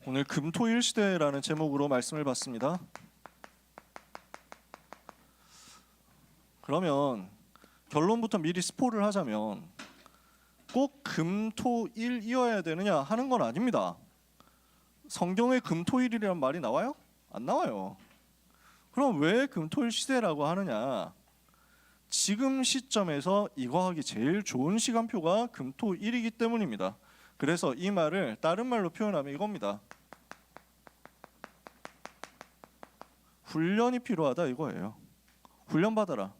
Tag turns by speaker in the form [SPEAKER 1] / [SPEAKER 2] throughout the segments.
[SPEAKER 1] 오늘 금토일 시대라는 제목으로 말씀을 봤습니다. 그러면 결론부터 미리 스포를 하자면 꼭 금토일이어야 되느냐 하는 건 아닙니다. 성경에 금토일이라는 말이 나와요? 안 나와요. 그럼 왜 금토일 시대라고 하느냐? 지금 시점에서 이거 하기 제일 좋은 시간표가 금토일이기 때문입니다. 그래서 이 말을 다른 말로 표현하면 이겁니다. 훈련이 필요하다 이거예요. 훈련 받아라.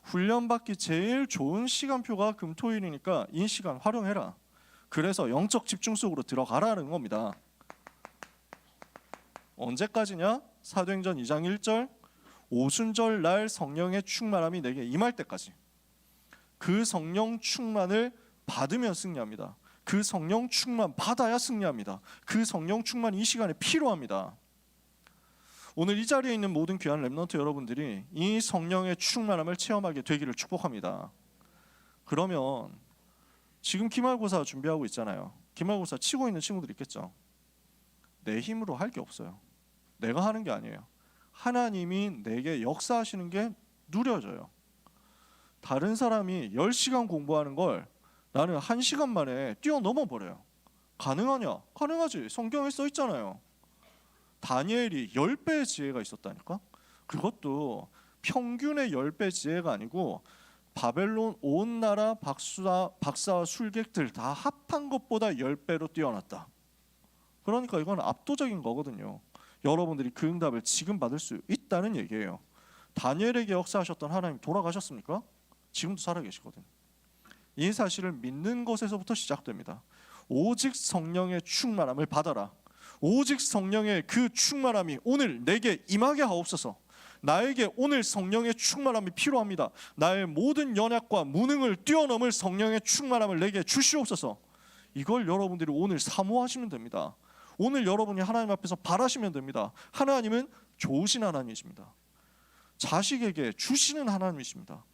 [SPEAKER 1] 훈련 받기 제일 좋은 시간표가 금토일이니까 이 시간 활용해라. 그래서 영적 집중 속으로 들어가라는 겁니다. 언제까지냐? 사도행전 2장 1절 오순절 날 성령의 충만함이 내게 임할 때까지. 그 성령 충만을 받으면 승리합니다. 그 성령 충만 받아야 승리합니다. 그 성령 충만이 이 시간에 필요합니다. 오늘 이 자리에 있는 모든 귀한 렘넌트 여러분들이 이 성령의 충만함을 체험하게 되기를 축복합니다. 그러면 지금 기말고사 준비하고 있잖아요. 기말고사 치고 있는 친구들 있겠죠. 내 힘으로 할 게 없어요. 내가 하는 게 아니에요. 하나님이 내게 역사하시는 게 누려져요. 다른 사람이 10시간 공부하는 걸 나는 1시간 만에 뛰어넘어 버려요. 가능하냐? 가능하지. 성경에 써 있잖아요. 다니엘이 10배의 지혜가 있었다니까. 그것도 평균의 10배 지혜가 아니고 바벨론 온 나라 박사와 술객들 다 합한 것보다 10배로 뛰어났다. 그러니까 이건 압도적인 거거든요. 여러분들이 그 응답을 지금 받을 수 있다는 얘기예요. 다니엘에게 역사하셨던 하나님 돌아가셨습니까? 지금도 살아계시거든. 이 사실을 믿는 것에서부터 시작됩니다. 오직 성령의 충만함을 받아라. 오직 성령의 그 충만함이 오늘 내게 임하게 하옵소서. 나에게 오늘 성령의 충만함이 필요합니다. 나의 모든 연약과 무능을 뛰어넘을 성령의 충만함을 내게 주시옵소서. 이걸 여러분들이 오늘 사모하시면 됩니다. 오늘 여러분이 하나님 앞에서 바라시면 됩니다. 하나님은 좋으신 하나님이십니다. 자식에게 주시는 하나님이십니다.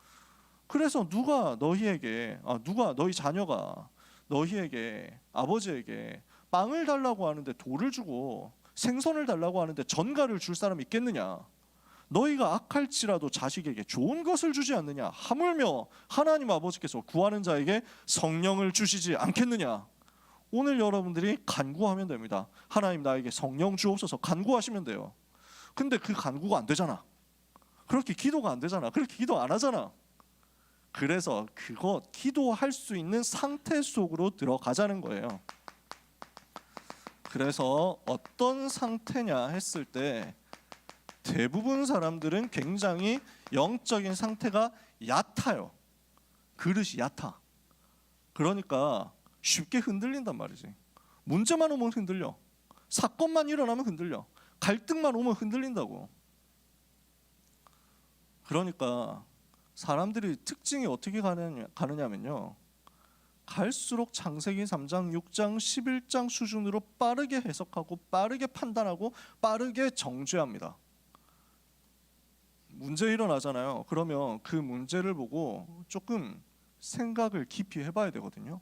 [SPEAKER 1] 그래서 누가 너희 자녀가 너희에게 아버지에게 빵을 달라고 하는데 돌을 주고 생선을 달라고 하는데 전갈을 줄 사람이 있겠느냐? 너희가 악할지라도 자식에게 좋은 것을 주지 않느냐? 하물며 하나님 아버지께서 구하는 자에게 성령을 주시지 않겠느냐? 오늘 여러분들이 간구하면 됩니다. 하나님 나에게 성령 주옵소서 간구하시면 돼요. 근데 그 간구가 안 되잖아. 그렇게 기도가 안 되잖아. 그렇게 기도 안 하잖아. 그래서 그거 기도할 수 있는 상태 속으로 들어가자는 거예요. 그래서 어떤 상태냐 했을 때 대부분 사람들은 굉장히 영적인 상태가 얕아요. 그릇이 얕아. 그러니까 쉽게 흔들린단 말이지. 문제만 오면 흔들려. 사건만 일어나면 흔들려. 갈등만 오면 흔들린다고. 그러니까 사람들이 특징이 어떻게 가느냐면요. 갈수록 창세기 3장, 6장, 11장 수준으로 빠르게 해석하고 빠르게 판단하고 빠르게 정죄합니다. 문제 일어나잖아요. 그러면 그 문제를 보고 조금 생각을 깊이 해봐야 되거든요.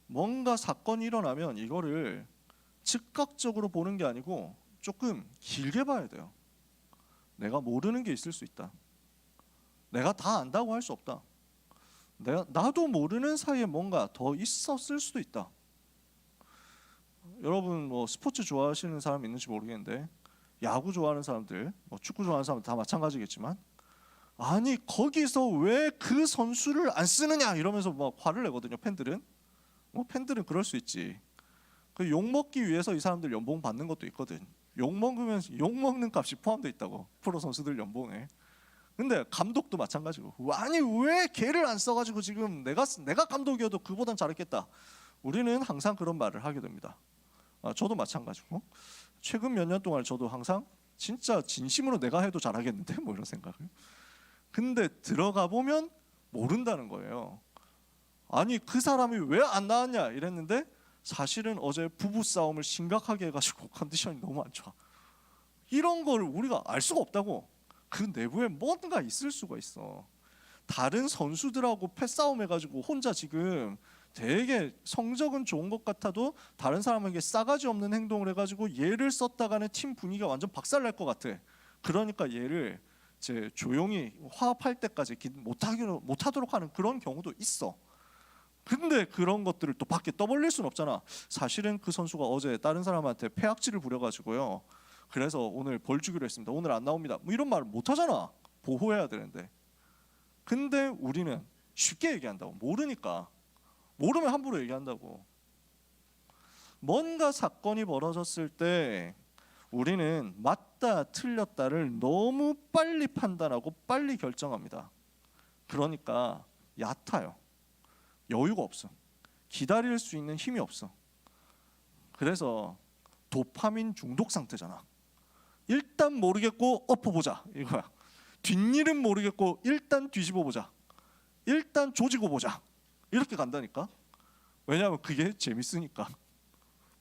[SPEAKER 1] 뭔가 사건이 일어나면 이거를 즉각적으로 보는 게 아니고 조금 길게 봐야 돼요. 내가 모르는 게 있을 수 있다. 내가 다 안다고 할 수 없다. 나도 모르는 사이에 뭔가 더 있었을 수도 있다. 여러분 뭐 스포츠 좋아하시는 사람 있는지 모르겠는데 야구 좋아하는 사람들, 뭐 축구 좋아하는 사람들 다 마찬가지겠지만 아니 거기서 왜 그 선수를 안 쓰느냐 이러면서 막 화를 내거든요. 팬들은 팬들은 그럴 수 있지. 그 욕 먹기 위해서 이 사람들 연봉 받는 것도 있거든. 욕 먹는 값이 포함되어 있다고 프로 선수들 연봉에. 근데 감독도 마찬가지고 아니 왜 걔를 안 써가지고 지금 내가 감독이어도 그보단 잘했겠다. 우리는 항상 그런 말을 하게 됩니다. 저도 마찬가지고 최근 몇 년 동안 저도 항상 진짜 진심으로 내가 해도 잘하겠는데 뭐 이런 생각을. 근데 들어가 보면 모른다는 거예요. 아니 그 사람이 왜 안 나왔냐 이랬는데 사실은 어제 부부싸움을 심각하게 해가지고 컨디션이 너무 안 좋아. 이런 걸 우리가 알 수가 없다고. 그 내부에 뭔가 있을 수가 있어. 다른 선수들하고 패싸움 해가지고 혼자 지금 되게 성적은 좋은 것 같아도 다른 사람에게 싸가지 없는 행동을 해가지고 얘를 썼다가는 팀 분위기가 완전 박살날 것 같아. 그러니까 얘를 이제 조용히 화합할 때까지 못하도록 하는 그런 경우도 있어. 근데 그런 것들을 또 밖에 떠벌릴 수는 없잖아. 사실은 그 선수가 어제 다른 사람한테 폐악질을 부려가지고요, 그래서 오늘 벌 주기로 했습니다, 오늘 안 나옵니다, 뭐 이런 말을 못하잖아. 보호해야 되는데. 근데 우리는 쉽게 얘기한다고. 모르니까. 모르면 함부로 얘기한다고. 뭔가 사건이 벌어졌을 때 우리는 맞다 틀렸다를 너무 빨리 판단하고 빨리 결정합니다. 그러니까 얕아요. 여유가 없어. 기다릴 수 있는 힘이 없어. 그래서 도파민 중독 상태잖아. 일단 모르겠고 엎어보자 이거야. 뒷일은 모르겠고 일단 뒤집어 보자. 일단 조지고 보자. 이렇게 간다니까. 왜냐하면 그게 재밌으니까.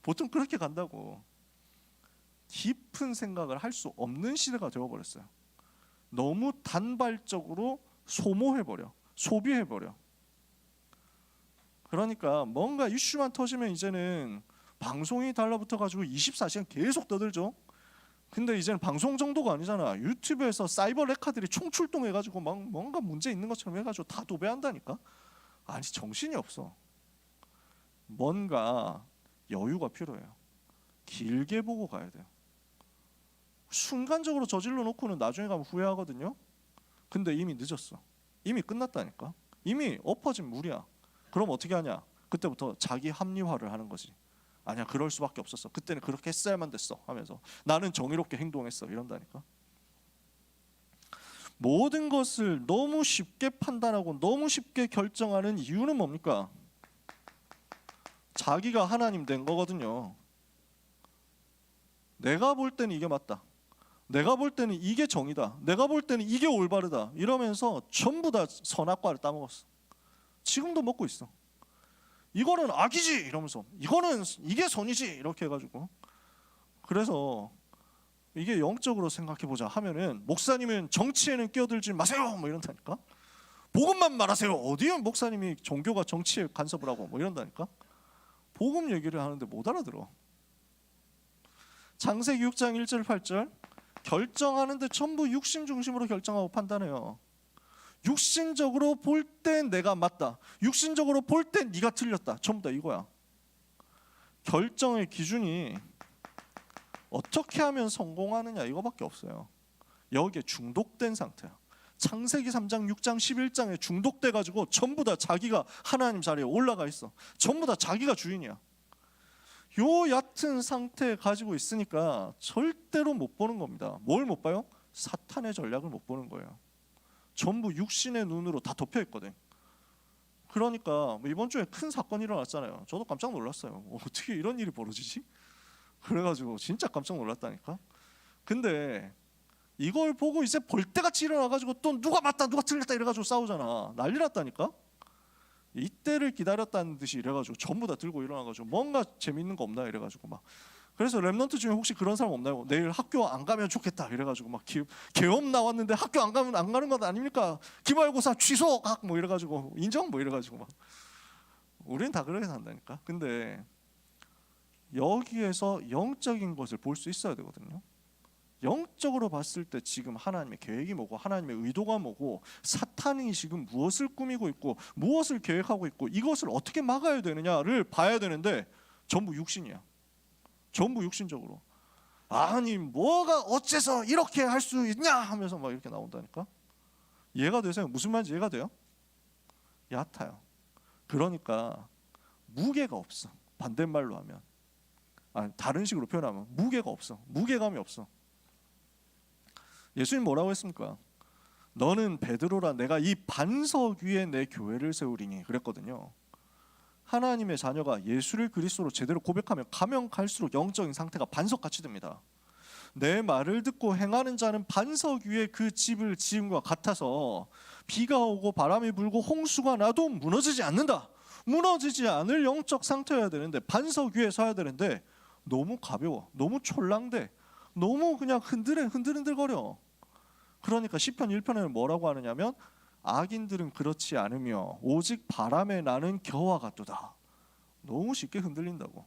[SPEAKER 1] 보통 그렇게 간다고. 깊은 생각을 할 수 없는 시대가 되어버렸어요. 너무 단발적으로 소모해버려. 소비해버려. 그러니까 뭔가 이슈만 터지면 이제는 방송이 달라붙어가지고 24시간 계속 떠들죠. 근데 이제는 방송 정도가 아니잖아. 유튜브에서 사이버 레카들이 총출동해가지고 막 뭔가 문제 있는 것처럼 해가지고 다 도배한다니까. 아니 정신이 없어. 뭔가 여유가 필요해요. 길게 보고 가야 돼요. 순간적으로 저질러 놓고는 나중에 가면 후회하거든요. 근데 이미 늦었어. 이미 끝났다니까. 이미 엎어진 물이야. 그럼 어떻게 하냐? 그때부터 자기 합리화를 하는 거지. 아니야, 그럴 수밖에 없었어. 그때는 그렇게 했어야만 됐어 하면서 나는 정의롭게 행동했어 이런다니까. 모든 것을 너무 쉽게 판단하고 너무 쉽게 결정하는 이유는 뭡니까? 자기가 하나님 된 거거든요. 내가 볼 때는 이게 맞다. 내가 볼 때는 이게 정의다. 내가 볼 때는 이게 올바르다. 이러면서 전부 다 선악과를 따먹었어. 지금도 먹고 있어. 이거는 악이지 이러면서 이거는 이게 선이지 이렇게 해가지고. 그래서 이게 영적으로 생각해보자 하면은 목사님은 정치에는 끼어들지 마세요 뭐 이런다니까. 복음만 말하세요. 어디에 목사님이 종교가 정치에 간섭을 하고 뭐 이런다니까. 복음 얘기를 하는데 못 알아들어. 창세기 6장 1절 8절 결정하는데 전부 육신 중심으로 결정하고 판단해요. 육신적으로 볼 때 내가 맞다. 육신적으로 볼 때 네가 틀렸다. 전부 다 이거야. 결정의 기준이 어떻게 하면 성공하느냐 이거밖에 없어요. 여기에 중독된 상태야. 창세기 3장 6장 11장에 중독돼가지고 전부 다 자기가 하나님 자리에 올라가 있어. 전부 다 자기가 주인이야. 요 얕은 상태 가지고 있으니까 절대로 못 보는 겁니다. 뭘 못 봐요? 사탄의 전략을 못 보는 거예요. 전부 육신의 눈으로 다 덮여 있거든. 그러니까 이번 주에 큰 사건이 일어났잖아요. 저도 깜짝 놀랐어요. 어떻게 이런 일이 벌어지지? 그래가지고 진짜 깜짝 놀랐다니까. 근데 이걸 보고 이제 벌떼같이 일어나가지고 또 누가 맞다 누가 틀렸다 이래가지고 싸우잖아. 난리 났다니까. 이때를 기다렸다는 듯이 이래가지고 전부 다 들고 일어나가지고 뭔가 재밌는 거 없나 이래가지고 막. 그래서 랩런트 중에 혹시 그런 사람 없나요? 내일 학교 안 가면 좋겠다 이래가지고 막 계엄 나왔는데 학교 안 가는 건 아닙니까? 기말고사 취소 뭐 이래가지고 인정 뭐 이래가지고 막. 우리는 다 그렇게 산다니까. 근데 여기에서 영적인 것을 볼 수 있어야 되거든요. 영적으로 봤을 때 지금 하나님의 계획이 뭐고 하나님의 의도가 뭐고 사탄이 지금 무엇을 꾸미고 있고 무엇을 계획하고 있고 이것을 어떻게 막아야 되느냐를 봐야 되는데 전부 육신이야. 전부 육신적으로. 아니 뭐가 어째서 이렇게 할 수 있냐 하면서 막 이렇게 나온다니까. 이해가 되세요? 무슨 말인지 이해가 돼요? 얕아요. 그러니까 무게가 없어. 반대말로 하면 다른 식으로 표현하면 무게가 없어. 무게감이 없어. 예수님 뭐라고 했습니까? 너는 베드로라 내가 이 반석 위에 내 교회를 세우리니 그랬거든요. 하나님의 자녀가 예수를 그리스도로 제대로 고백하면 가면 갈수록 영적인 상태가 반석같이 됩니다. 내 말을 듣고 행하는 자는 반석 위에 그 집을 지음과 같아서 비가 오고 바람이 불고 홍수가 나도 무너지지 않는다. 무너지지 않을 영적 상태여야 되는데 반석 위에 서야 되는데 너무 가벼워. 너무 촐랑대. 너무 그냥 흔들흔들거려. 그러니까 시편 1편에는 뭐라고 하느냐면 악인들은 그렇지 않으며 오직 바람에 나는 겨와 같도다. 너무 쉽게 흔들린다고.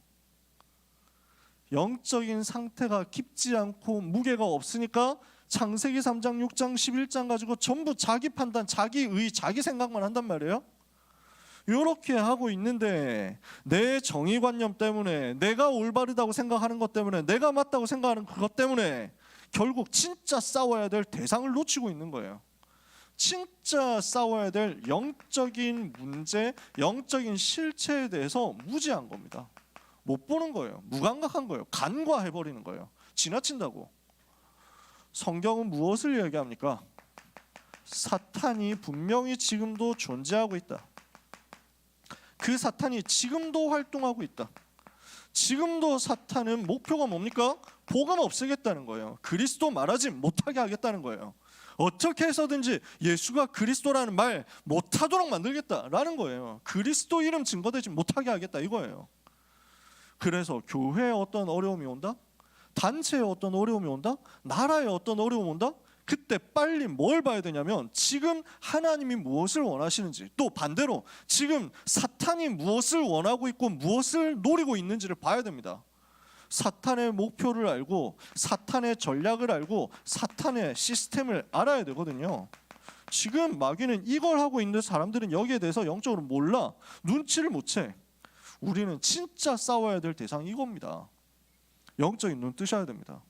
[SPEAKER 1] 영적인 상태가 깊지 않고 무게가 없으니까 창세기 3장, 6장, 11장 가지고 전부 자기 판단, 자기 의, 자기 생각만 한단 말이에요. 이렇게 하고 있는데 내 정의관념 때문에, 내가 올바르다고 생각하는 것 때문에, 내가 맞다고 생각하는 그것 때문에 결국 진짜 싸워야 될 대상을 놓치고 있는 거예요. 진짜 싸워야 될 영적인 문제, 영적인 실체에 대해서 무지한 겁니다. 못 보는 거예요. 무감각한 거예요. 간과해버리는 거예요. 지나친다고. 성경은 무엇을 얘기합니까? 사탄이 분명히 지금도 존재하고 있다. 그 사탄이 지금도 활동하고 있다. 지금도 사탄은 목표가 뭡니까? 복음 없애겠다는 거예요. 그리스도 말하지 못하게 하겠다는 거예요. 어떻게 해서든지 예수가 그리스도라는 말 못하도록 만들겠다라는 거예요. 그리스도 이름 증거되지 못하게 하겠다 이거예요. 그래서 교회에 어떤 어려움이 온다? 단체에 어떤 어려움이 온다? 나라에 어떤 어려움이 온다? 그때 빨리 뭘 봐야 되냐면 지금 하나님이 무엇을 원하시는지, 또 반대로 지금 사탄이 무엇을 원하고 있고 무엇을 노리고 있는지를 봐야 됩니다. 사탄의 목표를 알고 사탄의 전략을 알고 사탄의 시스템을 알아야 되거든요. 지금 마귀는 이걸 하고 있는 사람들은 여기에 대해서 영적으로 몰라. 눈치를 못 채. 우리는 진짜 싸워야 될 대상이 이겁니다. 영적인 눈 뜨셔야 됩니다.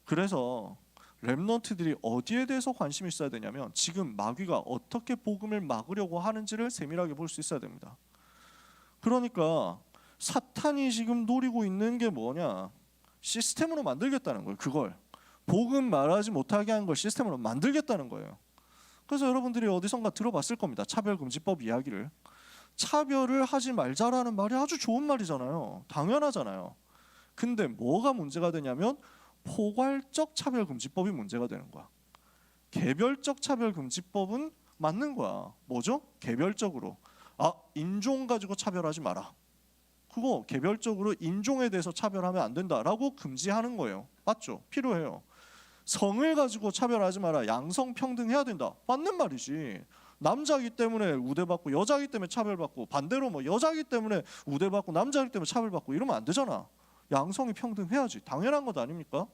[SPEAKER 1] 그래서 렘넌트들이 어디에 대해서 관심이 있어야 되냐면 지금 마귀가 어떻게 복음을 막으려고 하는지를 세밀하게 볼 수 있어야 됩니다. 그러니까 사탄이 지금 노리고 있는 게 뭐냐? 시스템으로 만들겠다는 거예요. 그걸 복음 말하지 못하게 하는 걸 시스템으로 만들겠다는 거예요. 그래서 여러분들이 어디선가 들어봤을 겁니다. 차별금지법 이야기를. 차별을 하지 말자라는 말이 아주 좋은 말이잖아요. 당연하잖아요. 근데 뭐가 문제가 되냐면 포괄적 차별금지법이 문제가 되는 거야. 개별적 차별금지법은 맞는 거야. 뭐죠? 개별적으로 인종 가지고 차별하지 마라. 그거 개별적으로 인종에 대해서 차별하면 안 된다라고 금지하는 거예요. 맞죠? 필요해요. 성을 가지고 차별하지 마라. 양성평등해야 된다. 맞는 말이지. 남자이기 때문에 우대받고 여자이기 때문에 차별받고, 반대로 뭐 여자이기 때문에 우대받고 남자이기 때문에 차별받고 이러면 안 되잖아. 양성이 평등해야지. 당연한 것 아닙니까?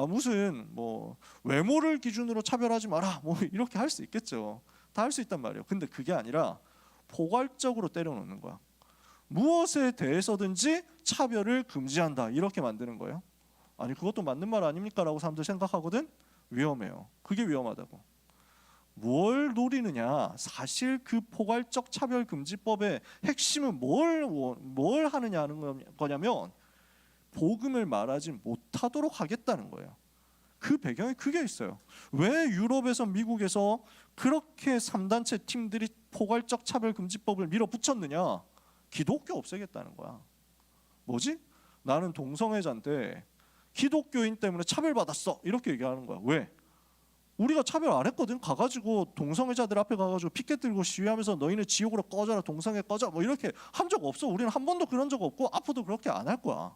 [SPEAKER 1] 무슨 뭐 외모를 기준으로 차별하지 마라 뭐 이렇게 할 수 있겠죠. 다 할 수 있단 말이에요. 근데 그게 아니라 포괄적으로 때려놓는 거야. 무엇에 대해서든지 차별을 금지한다 이렇게 만드는 거예요. 아니 그것도 맞는 말 아닙니까? 라고 사람들 생각하거든. 위험해요. 그게 위험하다고. 뭘 노리느냐? 사실 그 포괄적 차별금지법의 핵심은 뭘 하느냐 하는 거냐면 복음을 말하지 못하도록 하겠다는 거예요. 그 배경에 그게 있어요. 왜 유럽에서 미국에서 그렇게 3단체 팀들이 포괄적 차별금지법을 밀어붙였느냐? 기독교 없애겠다는 거야. 뭐지? 나는 동성애자인데 기독교인 때문에 차별받았어 이렇게 얘기하는 거야. 왜? 우리가 차별 안 했거든. 가가지고 동성애자들 앞에 가가지고 피켓 들고 시위하면서 너희는 지옥으로 꺼져라, 동성애 꺼져 뭐 이렇게 한 적 없어. 우리는 한 번도 그런 적 없고 앞으로도 그렇게 안 할 거야.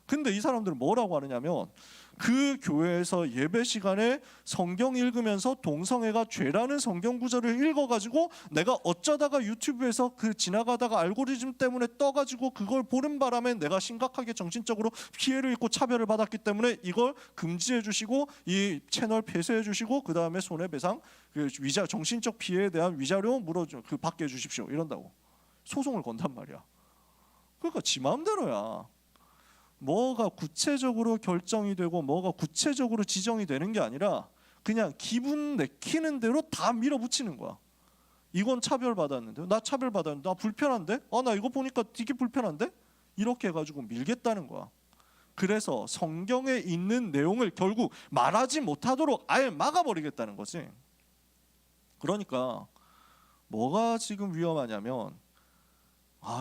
[SPEAKER 1] 근데 이 사람들은 뭐라고 하느냐면 그 교회에서 예배 시간에 성경 읽으면서 동성애가 죄라는 성경 구절을 읽어가지고 내가 어쩌다가 유튜브에서 그 지나가다가 알고리즘 때문에 떠가지고 그걸 보는 바람에 내가 심각하게 정신적으로 피해를 입고 차별을 받았기 때문에 이걸 금지해 주시고 이 채널 폐쇄해 주시고 그 다음에 손해배상, 그 위자, 정신적 피해에 대한 위자료 받게 해주십시오 이런다고 소송을 건단 말이야. 그러니까 지 마음대로야. 뭐가 구체적으로 결정이 되고 뭐가 구체적으로 지정이 되는 게 아니라 그냥 기분 내키는 대로 다 밀어붙이는 거야. 이건 차별받았는데, 나 차별받았는데, 나 불편한데, 나 이거 보니까 되게 불편한데, 이렇게 해가지고 밀겠다는 거야. 그래서 성경에 있는 내용을 결국 말하지 못하도록 아예 막아버리겠다는 거지. 그러니까 뭐가 지금 위험하냐면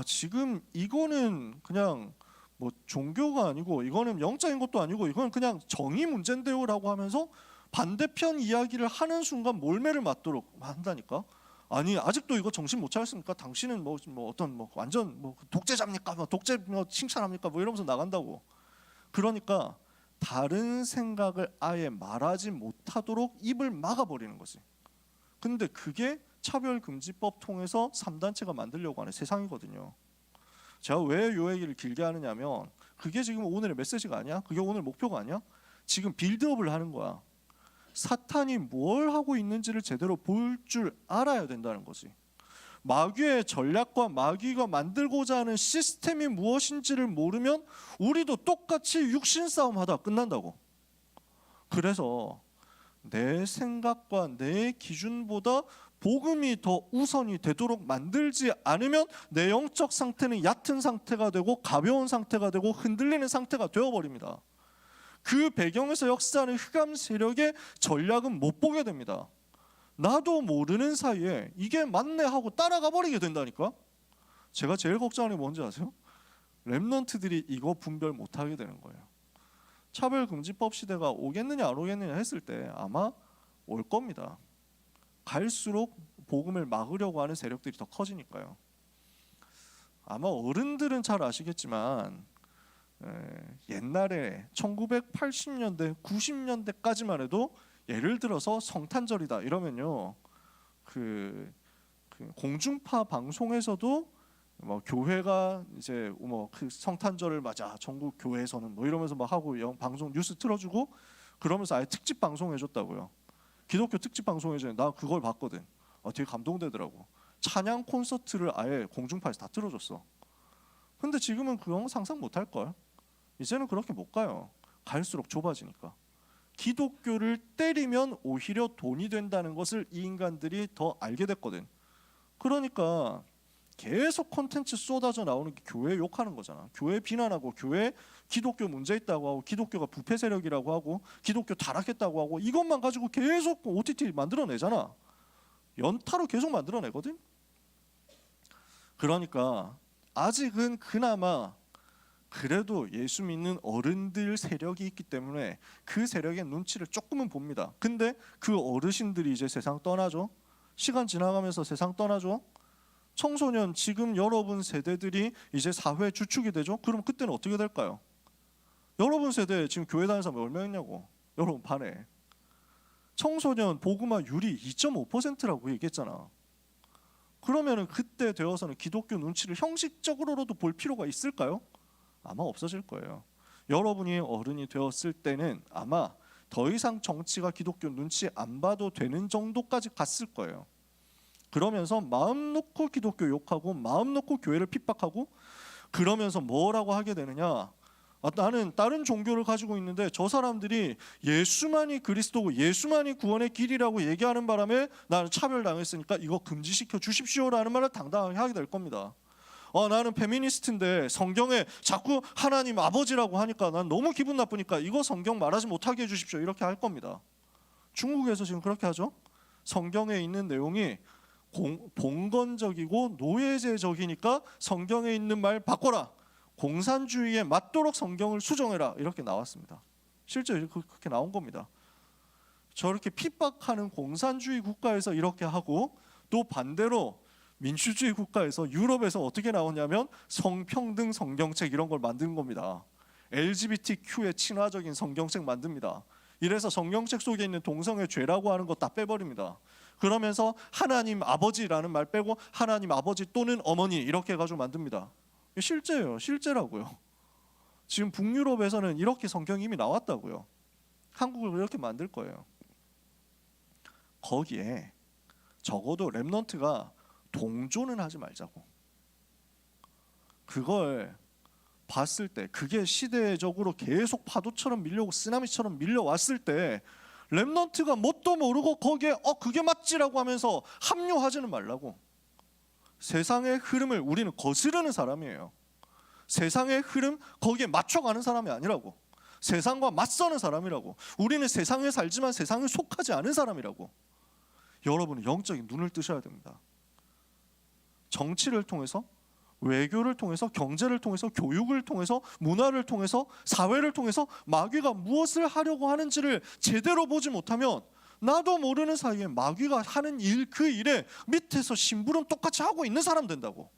[SPEAKER 1] 지금 이거는 그냥 뭐 종교가 아니고 이거는 영적인 것도 아니고 이건 그냥 정의 문제인데요라고 하면서 반대편 이야기를 하는 순간 몰매를 맞도록 한다니까. 아니 아직도 이거 정신 못 차렸습니까? 당신은 뭐 어떤 완전 독재자입니까? 독재 칭찬합니까? 이러면서 나간다고. 그러니까 다른 생각을 아예 말하지 못하도록 입을 막아버리는 거지. 근데 그게 차별금지법 통해서 3단체가 만들려고 하는 세상이거든요. 제가 왜 요 얘기를 길게 하느냐면 그게 지금 오늘의 메시지가 아니야? 그게 오늘 목표가 아니야? 지금 빌드업을 하는 거야. 사탄이 뭘 하고 있는지를 제대로 볼 줄 알아야 된다는 거지. 마귀의 전략과 마귀가 만들고자 하는 시스템이 무엇인지를 모르면 우리도 똑같이 육신 싸움 하다 끝난다고. 그래서 내 생각과 내 기준보다 복음이 더 우선이 되도록 만들지 않으면 내 영적 상태는 얕은 상태가 되고 가벼운 상태가 되고 흔들리는 상태가 되어버립니다. 그 배경에서 역사하는 흑암 세력의 전략은 못 보게 됩니다. 나도 모르는 사이에 이게 맞네 하고 따라가 버리게 된다니까. 제가 제일 걱정하는 게 뭔지 아세요? 렘넌트들이 이거 분별 못하게 되는 거예요. 차별금지법 시대가 오겠느냐 안 오겠느냐 했을 때 아마 올 겁니다. 갈수록 복음을 막으려고 하는 세력들이 더 커지니까요. 아마 어른들은 잘 아시겠지만 옛날에 1980년대, 90년대까지만 해도 예를 들어서 성탄절이다 이러면요, 그 공중파 방송에서도 뭐 교회가 이제 뭐 그 성탄절을 맞아 전국 교회에서는 뭐 이러면서 막 하고 방송 뉴스 틀어주고 그러면서 아예 특집 방송 해줬다고요. 기독교 특집 방송 해줘요. 나 그걸 봤거든. 되게 감동되더라고. 찬양 콘서트를 아예 공중파에서 다 틀어줬어. 근데 지금은 그건 상상 못할 걸. 이제는 그렇게 못 가요. 갈수록 좁아지니까. 기독교를 때리면 오히려 돈이 된다는 것을 이 인간들이 더 알게 됐거든. 그러니까 계속 콘텐츠 쏟아져 나오는 게 교회 욕하는 거잖아. 교회 비난하고 교회 기독교 문제 있다고 하고 기독교가 부패 세력이라고 하고 기독교 타락했다고 하고 이것만 가지고 계속 OTT 만들어내잖아. 연타로 계속 만들어내거든. 그러니까 아직은 그나마 그래도 예수 믿는 어른들 세력이 있기 때문에 그 세력의 눈치를 조금은 봅니다. 근데 그 어르신들이 이제 세상 떠나죠. 시간 지나가면서 세상 떠나죠. 청소년 지금 여러분 세대들이 이제 사회 주축이 되죠. 그럼 그때는 어떻게 될까요? 여러분 세대 지금 교회 다니는 사람 몇 명이냐고. 여러분 반에 청소년 복음화율이 2.5%라고 얘기했잖아. 그러면은 그때 되어서는 기독교 눈치를 형식적으로라도 볼 필요가 있을까요? 아마 없어질 거예요. 여러분이 어른이 되었을 때는 아마 더 이상 정치가 기독교 눈치 안 봐도 되는 정도까지 갔을 거예요. 그러면서 마음 놓고 기독교 욕하고 마음 놓고 교회를 핍박하고 그러면서 뭐라고 하게 되느냐. 나는 다른 종교를 가지고 있는데 저 사람들이 예수만이 그리스도고 예수만이 구원의 길이라고 얘기하는 바람에 나는 차별당했으니까 이거 금지시켜 주십시오라는 말을 당당하게 하게 될 겁니다. 나는 페미니스트인데 성경에 자꾸 하나님 아버지라고 하니까 난 너무 기분 나쁘니까 이거 성경 말하지 못하게 해주십시오 이렇게 할 겁니다. 중국에서 지금 그렇게 하죠. 성경에 있는 내용이 봉건적이고 노예제적이니까 성경에 있는 말 바꿔라. 공산주의에 맞도록 성경을 수정해라 이렇게 나왔습니다. 실제 그렇게 나온 겁니다. 저렇게 핍박하는 공산주의 국가에서 이렇게 하고 또 반대로 민주주의 국가에서 유럽에서 어떻게 나오냐면 성평등 성경책 이런 걸 만든 겁니다. LGBTQ의 친화적인 성경책 만듭니다. 이래서 성경책 속에 있는 동성애 죄라고 하는 거 다 빼버립니다. 그러면서 하나님 아버지라는 말 빼고 하나님 아버지 또는 어머니 이렇게 해가지고 만듭니다. 실제예요. 실제라고요. 지금 북유럽에서는 이렇게 성경이 이미 나왔다고요. 한국을 이렇게 만들 거예요. 거기에 적어도 렘넌트가 동조는 하지 말자고. 그걸 봤을 때 그게 시대적으로 계속 파도처럼 밀려오고 쓰나미처럼 밀려왔을 때 렘넌트가 뭣도 모르고 거기에 그게 맞지라고 하면서 합류하지는 말라고. 세상의 흐름을 우리는 거스르는 사람이에요. 세상의 흐름 거기에 맞춰가는 사람이 아니라고. 세상과 맞서는 사람이라고. 우리는 세상에 살지만 세상에 속하지 않은 사람이라고. 여러분은 영적인 눈을 뜨셔야 됩니다. 정치를 통해서, 외교를 통해서, 경제를 통해서, 교육을 통해서, 문화를 통해서, 사회를 통해서 마귀가 무엇을 하려고 하는지를 제대로 보지 못하면 나도 모르는 사이에 마귀가 하는 일, 그 일에 밑에서 심부름 똑같이 하고 있는 사람 된다고.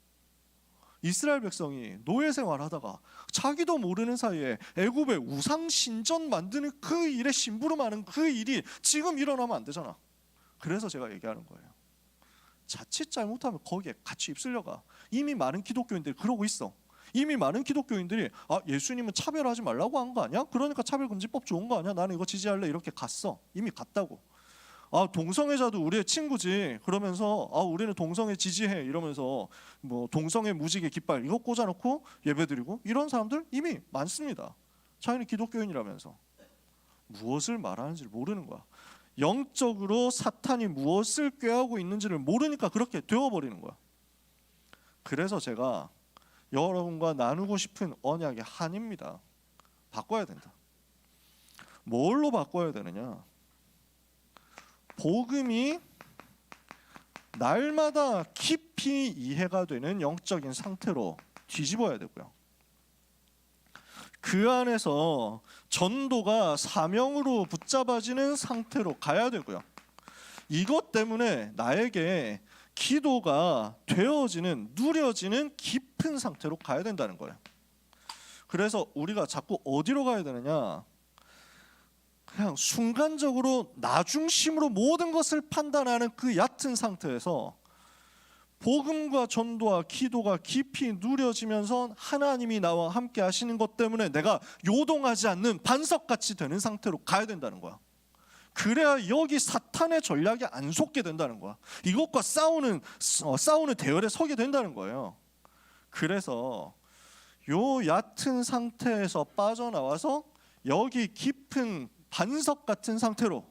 [SPEAKER 1] 이스라엘 백성이 노예 생활하다가 자기도 모르는 사이에 애굽의 우상 신전 만드는 그 일에 심부름하는 그 일이 지금 일어나면 안 되잖아. 그래서 제가 얘기하는 거예요. 자칫 잘못하면 거기에 같이 휩쓸려가. 이미 많은 기독교인들이 그러고 있어. 이미 많은 기독교인들이 예수님은 차별하지 말라고 한 거 아니야? 그러니까 차별금지법 좋은 거 아니야? 나는 이거 지지할래. 이렇게 갔어. 이미 갔다고. 동성애자도 우리의 친구지. 그러면서 우리는 동성애 지지해. 이러면서 뭐 동성애 무지개 깃발 이거 꽂아놓고 예배드리고 이런 사람들 이미 많습니다. 자기는 기독교인이라면서 무엇을 말하는지 모르는 거야. 영적으로 사탄이 무엇을 꾀하고 있는지를 모르니까 그렇게 되어버리는 거야. 그래서 제가 여러분과 나누고 싶은 언약의 한입니다. 바꿔야 된다. 뭘로 바꿔야 되느냐? 복음이 날마다 깊이 이해가 되는 영적인 상태로 뒤집어야 되고요. 그 안에서 전도가 사명으로 붙잡아지는 상태로 가야 되고요. 이것 때문에 나에게 기도가 되어지는, 누려지는 깊은 상태로 가야 된다는 거예요. 그래서 우리가 자꾸 어디로 가야 되느냐? 그냥 순간적으로 나 중심으로 모든 것을 판단하는 그 얕은 상태에서 복음과 전도와 기도가 깊이 누려지면서 하나님이 나와 함께 하시는 것 때문에 내가 요동하지 않는 반석같이 되는 상태로 가야 된다는 거야. 그래야 여기 사탄의 전략에 안 속게 된다는 거야. 이것과 싸우는 대열에 서게 된다는 거예요. 그래서 요 얕은 상태에서 빠져나와서 여기 깊은 반석 같은 상태로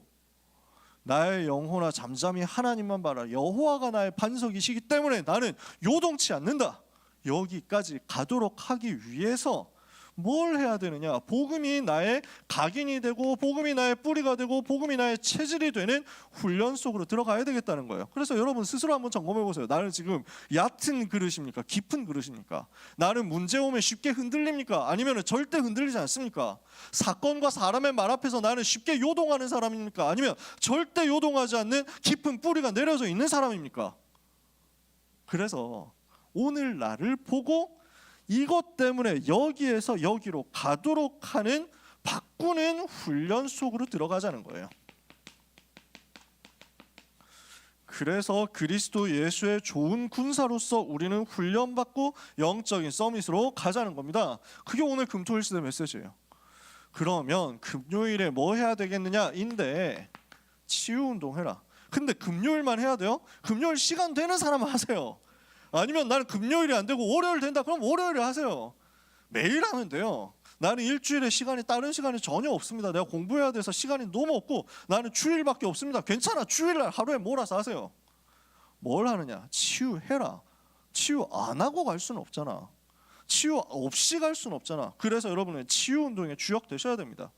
[SPEAKER 1] 나의 영혼아 잠잠히 하나님만 봐라. 여호와가 나의 반석이시기 때문에 나는 요동치 않는다. 여기까지 가도록 하기 위해서 뭘 해야 되느냐? 복음이 나의 각인이 되고 복음이 나의 뿌리가 되고 복음이 나의 체질이 되는 훈련 속으로 들어가야 되겠다는 거예요. 그래서 여러분 스스로 한번 점검해 보세요. 나는 지금 얕은 그릇입니까? 깊은 그릇입니까? 나는 문제 오면 쉽게 흔들립니까? 아니면 절대 흔들리지 않습니까? 사건과 사람의 말 앞에서 나는 쉽게 요동하는 사람입니까? 아니면 절대 요동하지 않는 깊은 뿌리가 내려져 있는 사람입니까? 그래서 오늘 나를 보고 이것 때문에 여기에서 여기로 가도록 하는 바꾸는 훈련 속으로 들어가자는 거예요. 그래서 그리스도 예수의 좋은 군사로서 우리는 훈련받고 영적인 서밋으로 가자는 겁니다. 그게 오늘 금토일 시대 메시지예요. 그러면 금요일에 뭐 해야 되겠느냐인데 치유운동 해라. 근데 금요일만 해야 돼요? 금요일 시간 되는 사람은 하세요. 아니면 나는 금요일이 안 되고 월요일 된다. 그럼 월요일에 하세요. 매일 하면 돼요. 나는 일주일에 시간이 다른 시간이 전혀 없습니다. 내가 공부해야 돼서 시간이 너무 없고 나는 주일밖에 없습니다. 괜찮아. 주일날 하루에 몰아서 하세요. 뭘 하느냐? 치유해라. 치유 안 하고 갈 수는 없잖아. 치유 없이 갈 수는 없잖아. 그래서 여러분은 치유운동의 주역 되셔야 됩니다.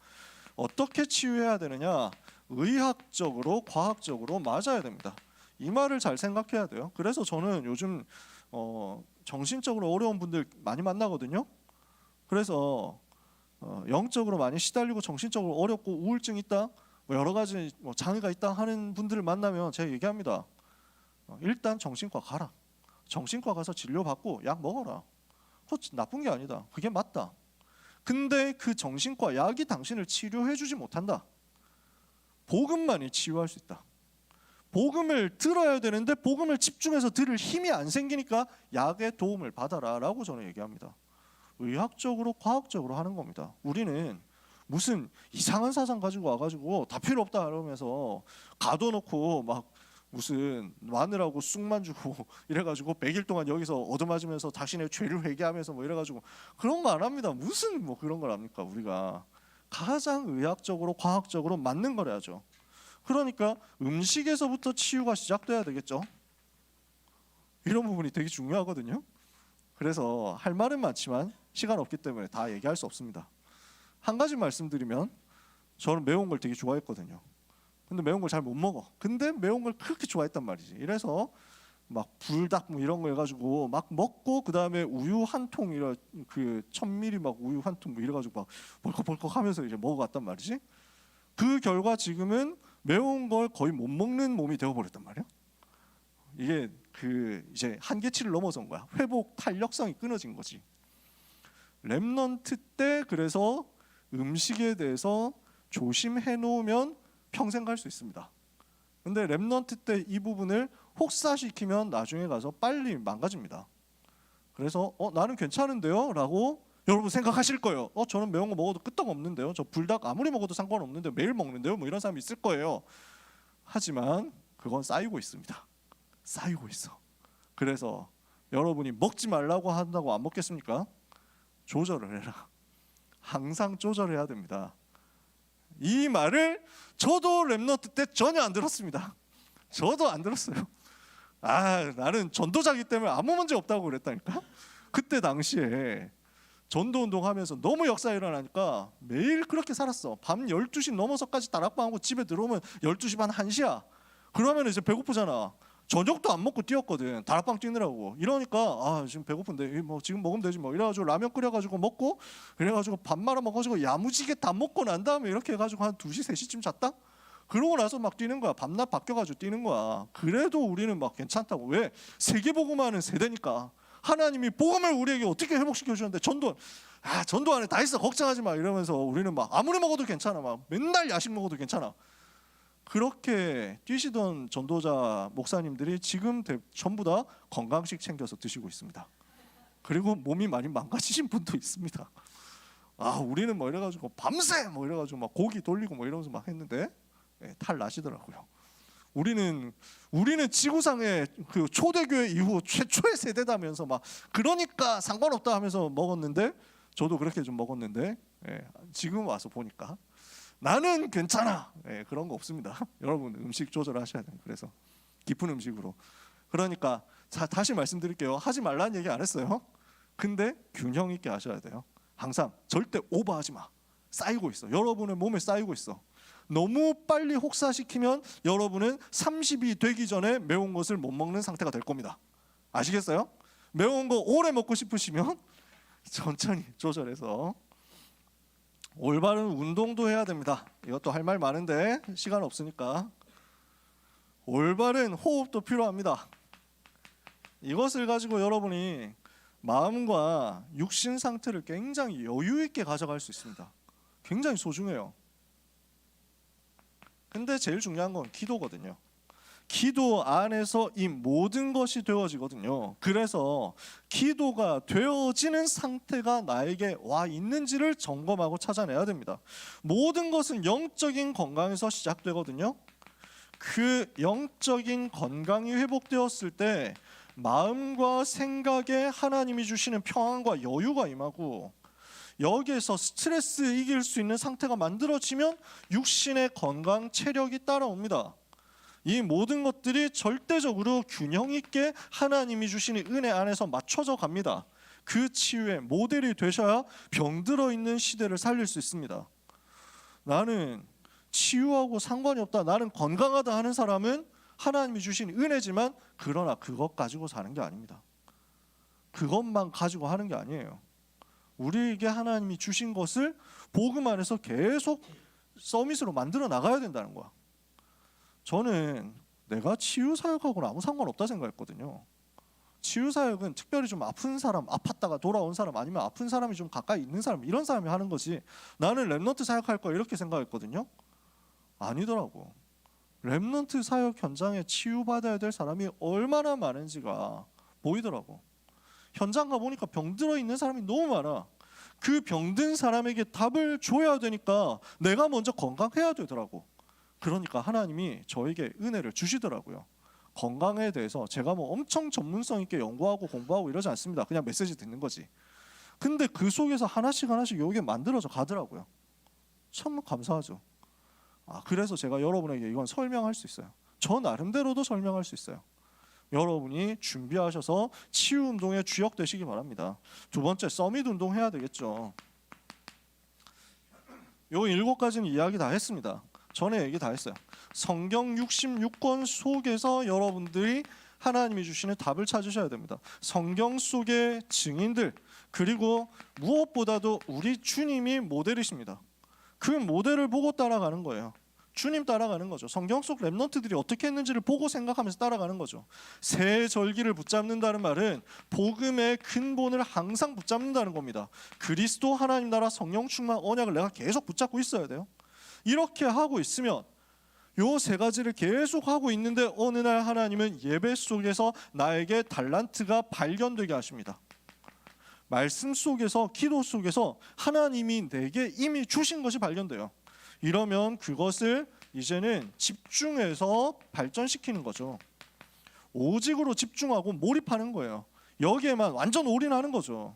[SPEAKER 1] 어떻게 치유해야 되느냐? 의학적으로 과학적으로 맞아야 됩니다. 이 말을 잘 생각해야 돼요. 그래서 저는 요즘 정신적으로 어려운 분들 많이 만나거든요. 그래서 영적으로 많이 시달리고 정신적으로 어렵고 우울증 있다, 뭐 여러 가지 장애가 있다 하는 분들을 만나면 제가 얘기합니다. 일단 정신과 가라. 정신과 가서 치료받고 약 먹어라. 그거 나쁜 게 아니다. 그게 맞다. 근데 그 정신과 약이 당신을 치료해주지 못한다. 복음만이 치유할 수 있다. 복음을 들어야 되는데 복음을 집중해서 들을 힘이 안 생기니까 약의 도움을 받아라 라고 저는 얘기합니다. 의학적으로 과학적으로 하는 겁니다. 우리는 무슨 이상한 사상 가지고 와가지고 다 필요 없다 이러면서 가둬놓고 막 무슨 마늘하고 쑥만 주고 이래가지고 100일 동안 여기서 얻어맞으면서 자신의 죄를 회개하면서 뭐 이래가지고 그런 거 안 합니다. 무슨 뭐 그런 걸 합니까? 우리가 가장 의학적으로 과학적으로 맞는 걸 해야죠. 그러니까 음식에서부터 치유가 시작돼야 되겠죠. 이런 부분이 되게 중요하거든요. 그래서 할 말은 많지만 시간 없기 때문에 다 얘기할 수 없습니다. 한 가지 말씀드리면 저는 매운 걸 되게 좋아했거든요. 근데 매운 걸 잘 못 먹어. 근데 매운 걸 그렇게 좋아했단 말이지. 이래서 막 불닭 뭐 이런 거 해가지고 막 먹고 그 다음에 우유 한 통 이런 그 1000ml 막 우유 한 통 뭐 이래가지고 막 벌컥벌컥하면서 이제 먹어갔단 말이지. 그 결과 지금은 매운 걸 거의 못 먹는 몸이 되어버렸단 말이야. 이게 그 이제 한계치를 넘어선 거야. 회복 탄력성이 끊어진 거지. 렘넌트 때 그래서 음식에 대해서 조심해 놓으면 평생 갈 수 있습니다. 근데 렘넌트 때 이 부분을 혹사시키면 나중에 가서 빨리 망가집니다. 그래서 나는 괜찮은데요? 라고 여러분 생각하실 거예요. 저는 매운 거 먹어도 끄떡없는데요. 저 불닭 아무리 먹어도 상관없는데 매일 먹는데요. 뭐 이런 사람이 있을 거예요. 하지만 그건 쌓이고 있습니다. 쌓이고 있어. 그래서 여러분이 먹지 말라고 한다고 안 먹겠습니까? 조절을 해라. 항상 조절해야 됩니다. 이 말을 저도 렘넌트 때 전혀 안 들었습니다. 저도 안 들었어요. 나는 전도자기 때문에 아무 문제 없다고 그랬다니까. 그때 당시에 전도 운동하면서 너무 역사 일어나니까 매일 그렇게 살았어. 밤 12시 넘어서까지 다락방하고 집에 들어오면 12시 반 1시야. 그러면 이제 배고프잖아. 저녁도 안 먹고 뛰었거든. 다락방 뛰느라고. 이러니까 지금 배고픈데 뭐 지금 먹으면 되지 뭐. 이래가지고 라면 끓여가지고 먹고, 그래가지고 밥 말아 먹어가지고 야무지게 다 먹고 난 다음에 이렇게 해가지고 한 2시 3시쯤 잤다. 그러고 나서 막 뛰는 거야. 밤낮 바뀌어가지고 뛰는 거야. 그래도 우리는 막 괜찮다고. 왜? 세계복음하는 세대니까. 하나님이 복음을 우리에게 어떻게 회복시켜 주셨는데 전도 안에 다 있어. 걱정하지 마. 이러면서 우리는 막 아무리 먹어도 괜찮아. 막 맨날 야식 먹어도 괜찮아. 그렇게 뛰시던 전도자 목사님들이 지금 전부 다 건강식 챙겨서 드시고 있습니다. 그리고 몸이 많이 망가지신 분도 있습니다. 우리는 뭐 이래가지고 밤새 뭐 이래가지고 막 고기 돌리고 뭐 이러면서 막 했는데 탈 나시더라고요. 우리는 지구상의 그 초대교회 이후 최초의 세대다면서 막 그러니까 상관없다 하면서 먹었는데, 저도 그렇게 좀 먹었는데 지금 와서 보니까 나는 괜찮아. 그런 거 없습니다. 여러분 음식 조절하셔야 돼요. 그래서 깊은 음식으로. 그러니까 다시 말씀드릴게요. 하지 말라는 얘기 안 했어요. 근데 균형 있게 하셔야 돼요. 항상 절대 오버하지 마. 쌓이고 있어. 여러분의 몸에 쌓이고 있어. 너무 빨리 혹사시키면 여러분은 30이 되기 전에 매운 것을 못 먹는 상태가 될 겁니다. 아시겠어요? 매운 거 오래 먹고 싶으시면 천천히 조절해서 올바른 운동도 해야 됩니다. 이것도 할 말 많은데 시간 없으니까. 올바른 호흡도 필요합니다. 이것을 가지고 여러분이 마음과 육신 상태를 굉장히 여유 있게 가져갈 수 있습니다. 굉장히 소중해요. 근데 제일 중요한 건 기도거든요. 기도 안에서 이 모든 것이 되어지거든요. 그래서 기도가 되어지는 상태가 나에게 와 있는지를 점검하고 찾아내야 됩니다. 모든 것은 영적인 건강에서 시작되거든요. 그 영적인 건강이 회복되었을 때 마음과 생각에 하나님이 주시는 평안과 여유가 임하고, 여기에서 스트레스 이길 수 있는 상태가 만들어지면 육신의 건강, 체력이 따라옵니다. 이 모든 것들이 절대적으로 균형 있게 하나님이 주시는 은혜 안에서 맞춰져 갑니다. 그 치유의 모델이 되셔야 병들어 있는 시대를 살릴 수 있습니다. 나는 치유하고 상관이 없다, 나는 건강하다 하는 사람은 하나님이 주신 은혜지만, 그러나 그것 가지고 사는 게 아닙니다. 그것만 가지고 하는 게 아니에요. 우리에게 하나님이 주신 것을 복음 안에서 계속 서밋으로 만들어 나가야 된다는 거야. 저는 내가 치유사역하고는 아무 상관없다 생각했거든요. 치유사역은 특별히 좀 아픈 사람, 아팠다가 돌아온 사람, 아니면 아픈 사람이 좀 가까이 있는 사람, 이런 사람이 하는 거지, 나는 렘넌트 사역할 거야 이렇게 생각했거든요. 아니더라고. 렘넌트 사역 현장에 치유받아야 될 사람이 얼마나 많은지가 보이더라고. 현장 가보니까 병들어 있는 사람이 너무 많아. 그 병든 사람에게 답을 줘야 되니까 내가 먼저 건강해야 되더라고. 그러니까 하나님이 저에게 은혜를 주시더라고요. 건강에 대해서 제가 뭐 엄청 전문성 있게 연구하고 공부하고 이러지 않습니다. 그냥 메시지 듣는 거지. 근데 그 속에서 하나씩 이게 만들어져 가더라고요. 참 감사하죠. 그래서 제가 여러분에게 이건 설명할 수 있어요. 저 나름대로도 설명할 수 있어요. 여러분이 준비하셔서 치유 운동에 주역 되시기 바랍니다. 두 번째, 서밋 운동 해야 되겠죠. 요 7가지는 이야기 다 했습니다. 전에 얘기 다 했어요. 성경 66권 속에서 여러분들이 하나님이 주시는 답을 찾으셔야 됩니다. 성경 속의 증인들, 그리고 무엇보다도 우리 주님이 모델이십니다. 그 모델을 보고 따라가는 거예요. 주님 따라가는 거죠. 성경 속 렘넌트들이 어떻게 했는지를 보고 생각하면서 따라가는 거죠. 새 절기를 붙잡는다는 말은 복음의 근본을 항상 붙잡는다는 겁니다. 그리스도, 하나님 나라, 성령 충만, 언약을 내가 계속 붙잡고 있어야 돼요. 이렇게 하고 있으면 요 세 가지를 계속 하고 있는데 어느 날 하나님은 예배 속에서 나에게 달란트가 발견되게 하십니다. 말씀 속에서, 기도 속에서 하나님이 내게 이미 주신 것이 발견돼요. 이러면 그것을 이제는 집중해서 발전시키는 거죠. 오직으로 집중하고 몰입하는 거예요. 여기에만 완전 올인하는 거죠.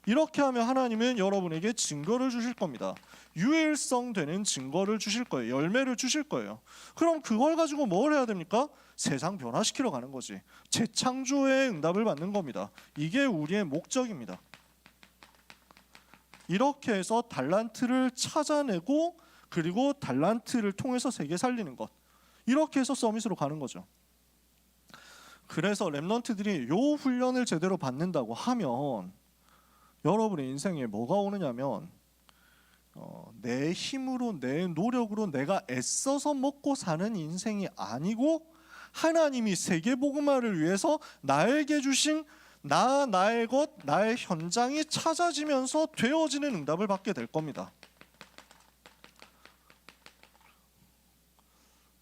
[SPEAKER 1] 이렇게 하면 하나님은 여러분에게 증거를 주실 겁니다. 유일성 되는 증거를 주실 거예요. 열매를 주실 거예요. 그럼 그걸 가지고 뭘 해야 됩니까? 세상 변화시키러 가는 거지. 재창조의 응답을 받는 겁니다. 이게 우리의 목적입니다. 이렇게 해서 달란트를 찾아내고 그리고 달란트를 통해서 세계 살리는 것. 이렇게 해서 서밋으로 가는 거죠. 그래서 렘넌트들이 요 훈련을 제대로 받는다고 하면 여러분의 인생에 뭐가 오느냐면 내 힘으로 내 노력으로 내가 애써서 먹고 사는 인생이 아니고 하나님이 세계복음화를 위해서 나에게 주신 나의 것, 나의 현장이 찾아지면서 되어지는 응답을 받게 될 겁니다.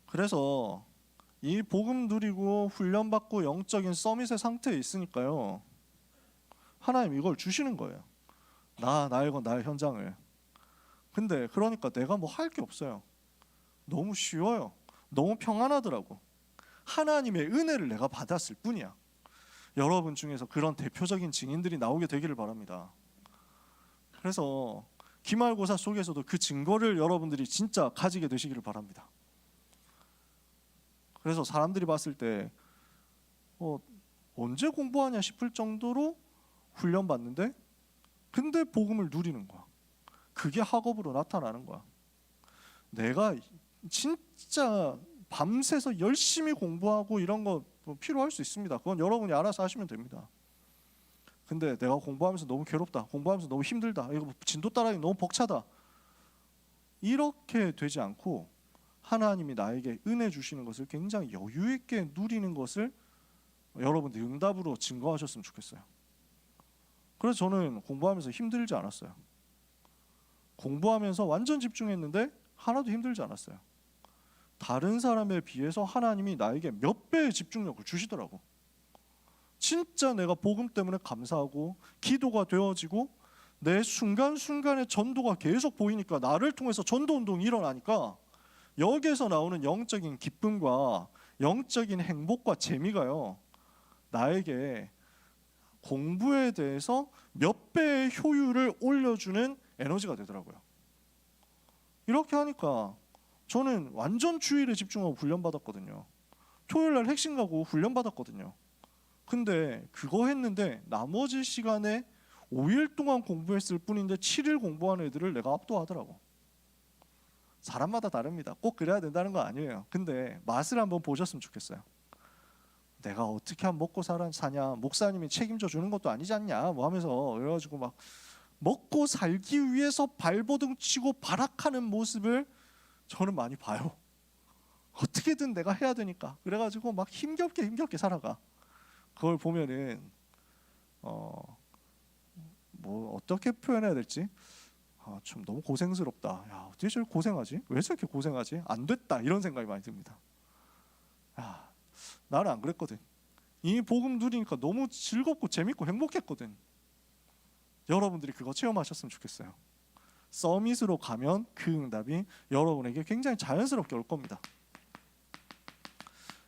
[SPEAKER 1] 그래서 이 복음 누리고 훈련받고 영적인 서밋의 상태에 있으니까요. 하나님 이걸 주시는 거예요. 나의 것, 나의 현장을. 근데 그러니까 내가 뭐 할 게 없어요. 너무 쉬워요. 너무 평안하더라고. 하나님의 은혜를 내가 받았을 뿐이야. 여러분 중에서 그런 대표적인 증인들이 나오게 되기를 바랍니다. 그래서 기말고사 속에서도 그 증거를 여러분들이 진짜 가지게 되시기를 바랍니다. 그래서 사람들이 봤을 때 언제 공부하냐 싶을 정도로 훈련받는데 근데 복음을 누리는 거야. 그게 학업으로 나타나는 거야. 내가 진짜 밤새서 열심히 공부하고 이런 거 필요할 수 있습니다. 그건 여러분이 알아서 하시면 됩니다. 근데 내가 공부하면서 너무 괴롭다. 공부하면서 너무 힘들다. 이거 진도 따라하기 너무 벅차다. 이렇게 되지 않고 하나님이 나에게 은혜 주시는 것을 굉장히 여유 있게 누리는 것을 여러분들 응답으로 증거하셨으면 좋겠어요. 그래서 저는 공부하면서 힘들지 않았어요. 공부하면서 완전 집중했는데 하나도 힘들지 않았어요. 다른 사람에 비해서 하나님이 나에게 몇 배의 집중력을 주시더라고. 진짜 내가 복음 때문에 감사하고 기도가 되어지고 내 순간순간의 전도가 계속 보이니까 나를 통해서 전도 운동이 일어나니까 여기에서 나오는 영적인 기쁨과 영적인 행복과 재미가요. 나에게 공부에 대해서 몇 배의 효율을 올려주는 에너지가 되더라고요. 이렇게 하니까 저는 완전 주일에 집중하고 훈련받았거든요. 토요일날 핵심 가고 훈련받았거든요. 근데 그거 했는데 나머지 시간에 5일 동안 공부했을 뿐인데 7일 공부한 애들을 내가 압도하더라고. 사람마다 다릅니다. 꼭 그래야 된다는 거 아니에요. 근데 맛을 한번 보셨으면 좋겠어요. 내가 어떻게 하면 먹고 사냐, 목사님이 책임져 주는 것도 아니지 않냐 뭐 하면서 그래가지고 막 먹고 살기 위해서 발버둥 치고 발악하는 모습을 저는 많이 봐요. 어떻게든 내가 해야 되니까. 그래가지고 막 힘겹게 살아가. 그걸 보면은 뭐 어떻게 표현해야 될지 좀 너무 고생스럽다. 야, 어떻게 저렇게 고생하지? 왜 저렇게 고생하지? 안 됐다 이런 생각이 많이 듭니다. 야, 나는 안 그랬거든. 이 복음 누리니까 너무 즐겁고 재밌고 행복했거든. 여러분들이 그거 체험하셨으면 좋겠어요. 서밋으로 가면 그 응답이 여러분에게 굉장히 자연스럽게 올 겁니다.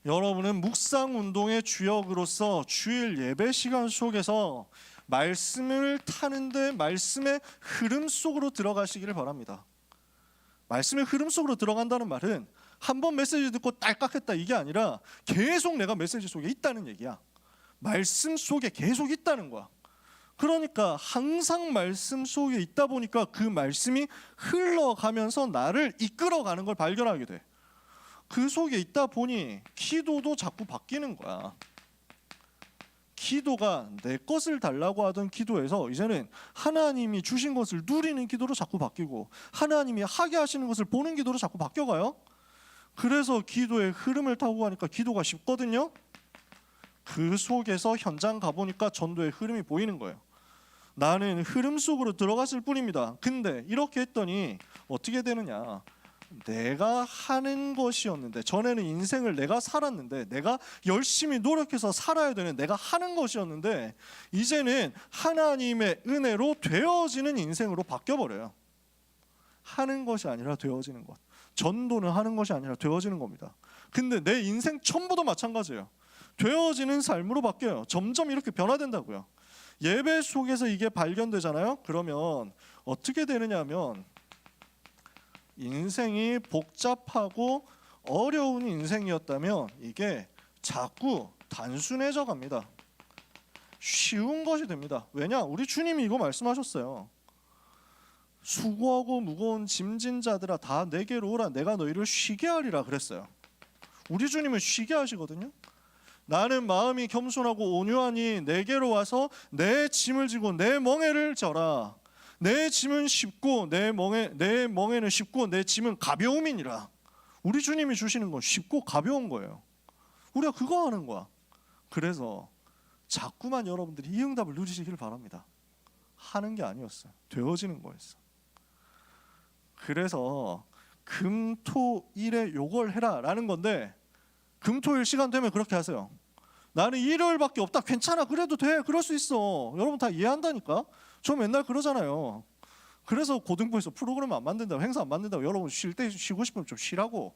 [SPEAKER 1] 여러분은 묵상 운동의 주역으로서 주일 예배 시간 속에서 말씀을 타는데 말씀의 흐름 속으로 들어가시기를 바랍니다. 말씀의 흐름 속으로 들어간다는 말은 한 번 메시지 듣고 딸깍했다 이게 아니라 계속 내가 메시지 속에 있다는 얘기야. 말씀 속에 계속 있다는 거야. 그러니까 항상 말씀 속에 있다 보니까 그 말씀이 흘러가면서 나를 이끌어가는 걸 발견하게 돼. 그 속에 있다 보니 기도도 자꾸 바뀌는 거야. 기도가 내 것을 달라고 하던 기도에서 이제는 하나님이 주신 것을 누리는 기도로 자꾸 바뀌고 하나님이 하게 하시는 것을 보는 기도로 자꾸 바뀌어가요. 그래서 기도의 흐름을 타고 가니까 기도가 쉽거든요. 그 속에서 현장 가보니까 전도의 흐름이 보이는 거예요. 나는 흐름 속으로 들어갔을 뿐입니다. 근데 이렇게 했더니 어떻게 되느냐? 내가 하는 것이었는데, 전에는 인생을 내가 살았는데, 내가 열심히 노력해서 살아야 되는 내가 하는 것이었는데, 이제는 하나님의 은혜로 되어지는 인생으로 바뀌어버려요. 하는 것이 아니라 되어지는 것. 전도는 하는 것이 아니라 되어지는 겁니다. 근데 내 인생 전부도 마찬가지예요. 되어지는 삶으로 바뀌어요. 점점 이렇게 변화된다고요. 예배 속에서 이게 발견되잖아요. 그러면 어떻게 되느냐 하면, 인생이 복잡하고 어려운 인생이었다면 이게 자꾸 단순해져 갑니다. 쉬운 것이 됩니다. 왜냐? 우리 주님이 이거 말씀하셨어요. 수고하고 무거운 짐진 자들아 다 내게로 오라, 내가 너희를 쉬게 하리라 그랬어요. 우리 주님은 쉬게 하시거든요. 나는 마음이 겸손하고 온유하니 내게로 와서 내 짐을 지고 내 멍에를 져라. 내 짐은 쉽고 내 멍에는 쉽고 내 짐은 가벼움이니라. 우리 주님이 주시는 건 쉽고 가벼운 거예요. 우리가 그거 하는 거야. 그래서 자꾸만 여러분들이 이 응답을 누리시길 바랍니다. 하는 게 아니었어요. 되어지는 거였어. 그래서 금토일에 요걸 해라 라는 건데, 금토일 시간 되면 그렇게 하세요. 나는 일요일밖에 없다. 괜찮아. 그래도 돼. 그럴 수 있어. 여러분 다 이해한다니까. 저 맨날 그러잖아요. 그래서 고등부에서 프로그램 안 만든다고, 행사 안 만든다고. 여러분 쉴 때 쉬고 싶으면 좀 쉬라고.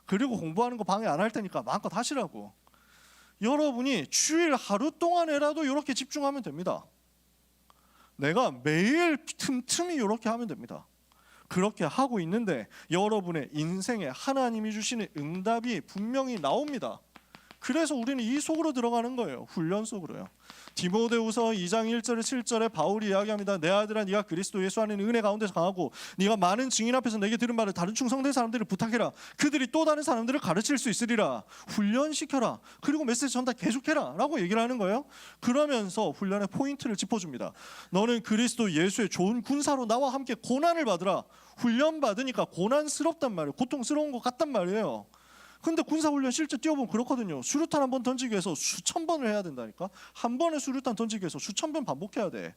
[SPEAKER 1] 그리고 공부하는 거 방해 안 할 테니까 마음껏 하시라고. 여러분이 주일 하루 동안에라도 이렇게 집중하면 됩니다. 내가 매일 틈틈이 이렇게 하면 됩니다. 그렇게 하고 있는데 여러분의 인생에 하나님이 주시는 응답이 분명히 나옵니다. 그래서 우리는 이 속으로 들어가는 거예요. 훈련 속으로요. 디모데후서 2장 1절에 7절에 바울이 이야기합니다. 내 아들아, 네가 그리스도 예수 안에 은혜 가운데서 강하고 네가 많은 증인 앞에서 내게 들은 말을 다른 충성된 사람들을 부탁해라. 그들이 또 다른 사람들을 가르칠 수 있으리라. 훈련시켜라. 그리고 메시지 전달 계속해라 라고 얘기를 하는 거예요. 그러면서 훈련의 포인트를 짚어줍니다. 너는 그리스도 예수의 좋은 군사로 나와 함께 고난을 받으라. 훈련 받으니까 고난스럽단 말이에요. 고통스러운 것 같단 말이에요. 근데 군사훈련 실제 뛰어보면 그렇거든요. 수류탄 한 번 던지기 위해서 수천 번을 해야 된다니까. 한 번에 수류탄 던지기 위해서 수천 번 반복해야 돼.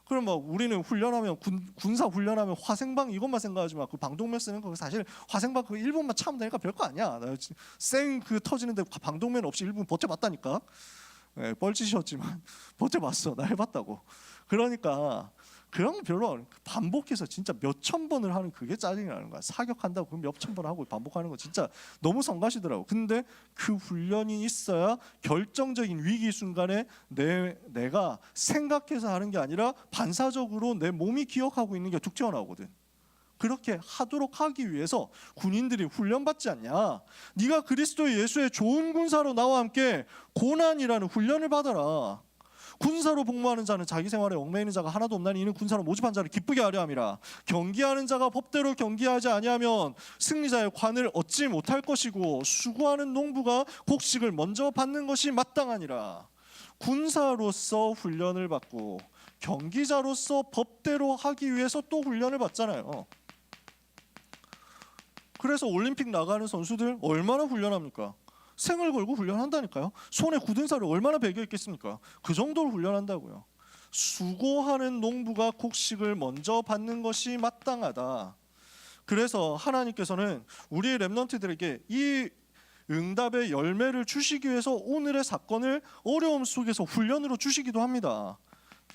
[SPEAKER 1] 그럼 막 우리는 훈련하면 군사 훈련하면 화생방 이것만 생각하지 마. 그 방독면 쓰는 거 사실 화생방 그 1분만 참으면 되니까 별거 아니야. 쌩 그 터지는데 방독면 없이 1분 버텨봤다니까. 네, 뻘짓이었지만 버텨봤어. 나 해봤다고. 그러니까 그런 거 별로 반복해서 진짜 몇천 번을 하는 그게 짜증이 나는 거야. 사격한다고 몇천 번 하고 반복하는 거 진짜 너무 성가시더라고. 근데 그 훈련이 있어야 결정적인 위기 순간에 내가 생각해서 하는 게 아니라 반사적으로 내 몸이 기억하고 있는 게 툭 튀어나오거든. 그렇게 하도록 하기 위해서 군인들이 훈련받지 않냐. 네가 그리스도 예수의 좋은 군사로 나와 함께 고난이라는 훈련을 받아라. 군사로 복무하는 자는 자기 생활에 얽매이는 자가 하나도 없나니 이는 군사로 모집한 자를 기쁘게 하려 함이라. 경기하는 자가 법대로 경기하지 아니하면 승리자의 관을 얻지 못할 것이고 수고하는 농부가 곡식을 먼저 받는 것이 마땅하니라. 군사로서 훈련을 받고 경기자로서 법대로 하기 위해서 또 훈련을 받잖아요. 그래서 올림픽 나가는 선수들 얼마나 훈련합니까? 생을 걸고 훈련한다니까요. 손에 굳은 살을 얼마나 배겨 있겠습니까? 그 정도로 훈련한다고요. 수고하는 농부가 곡식을 먼저 받는 것이 마땅하다. 그래서 하나님께서는 우리 렘넌트들에게 이 응답의 열매를 주시기 위해서 오늘의 사건을 어려움 속에서 훈련으로 주시기도 합니다.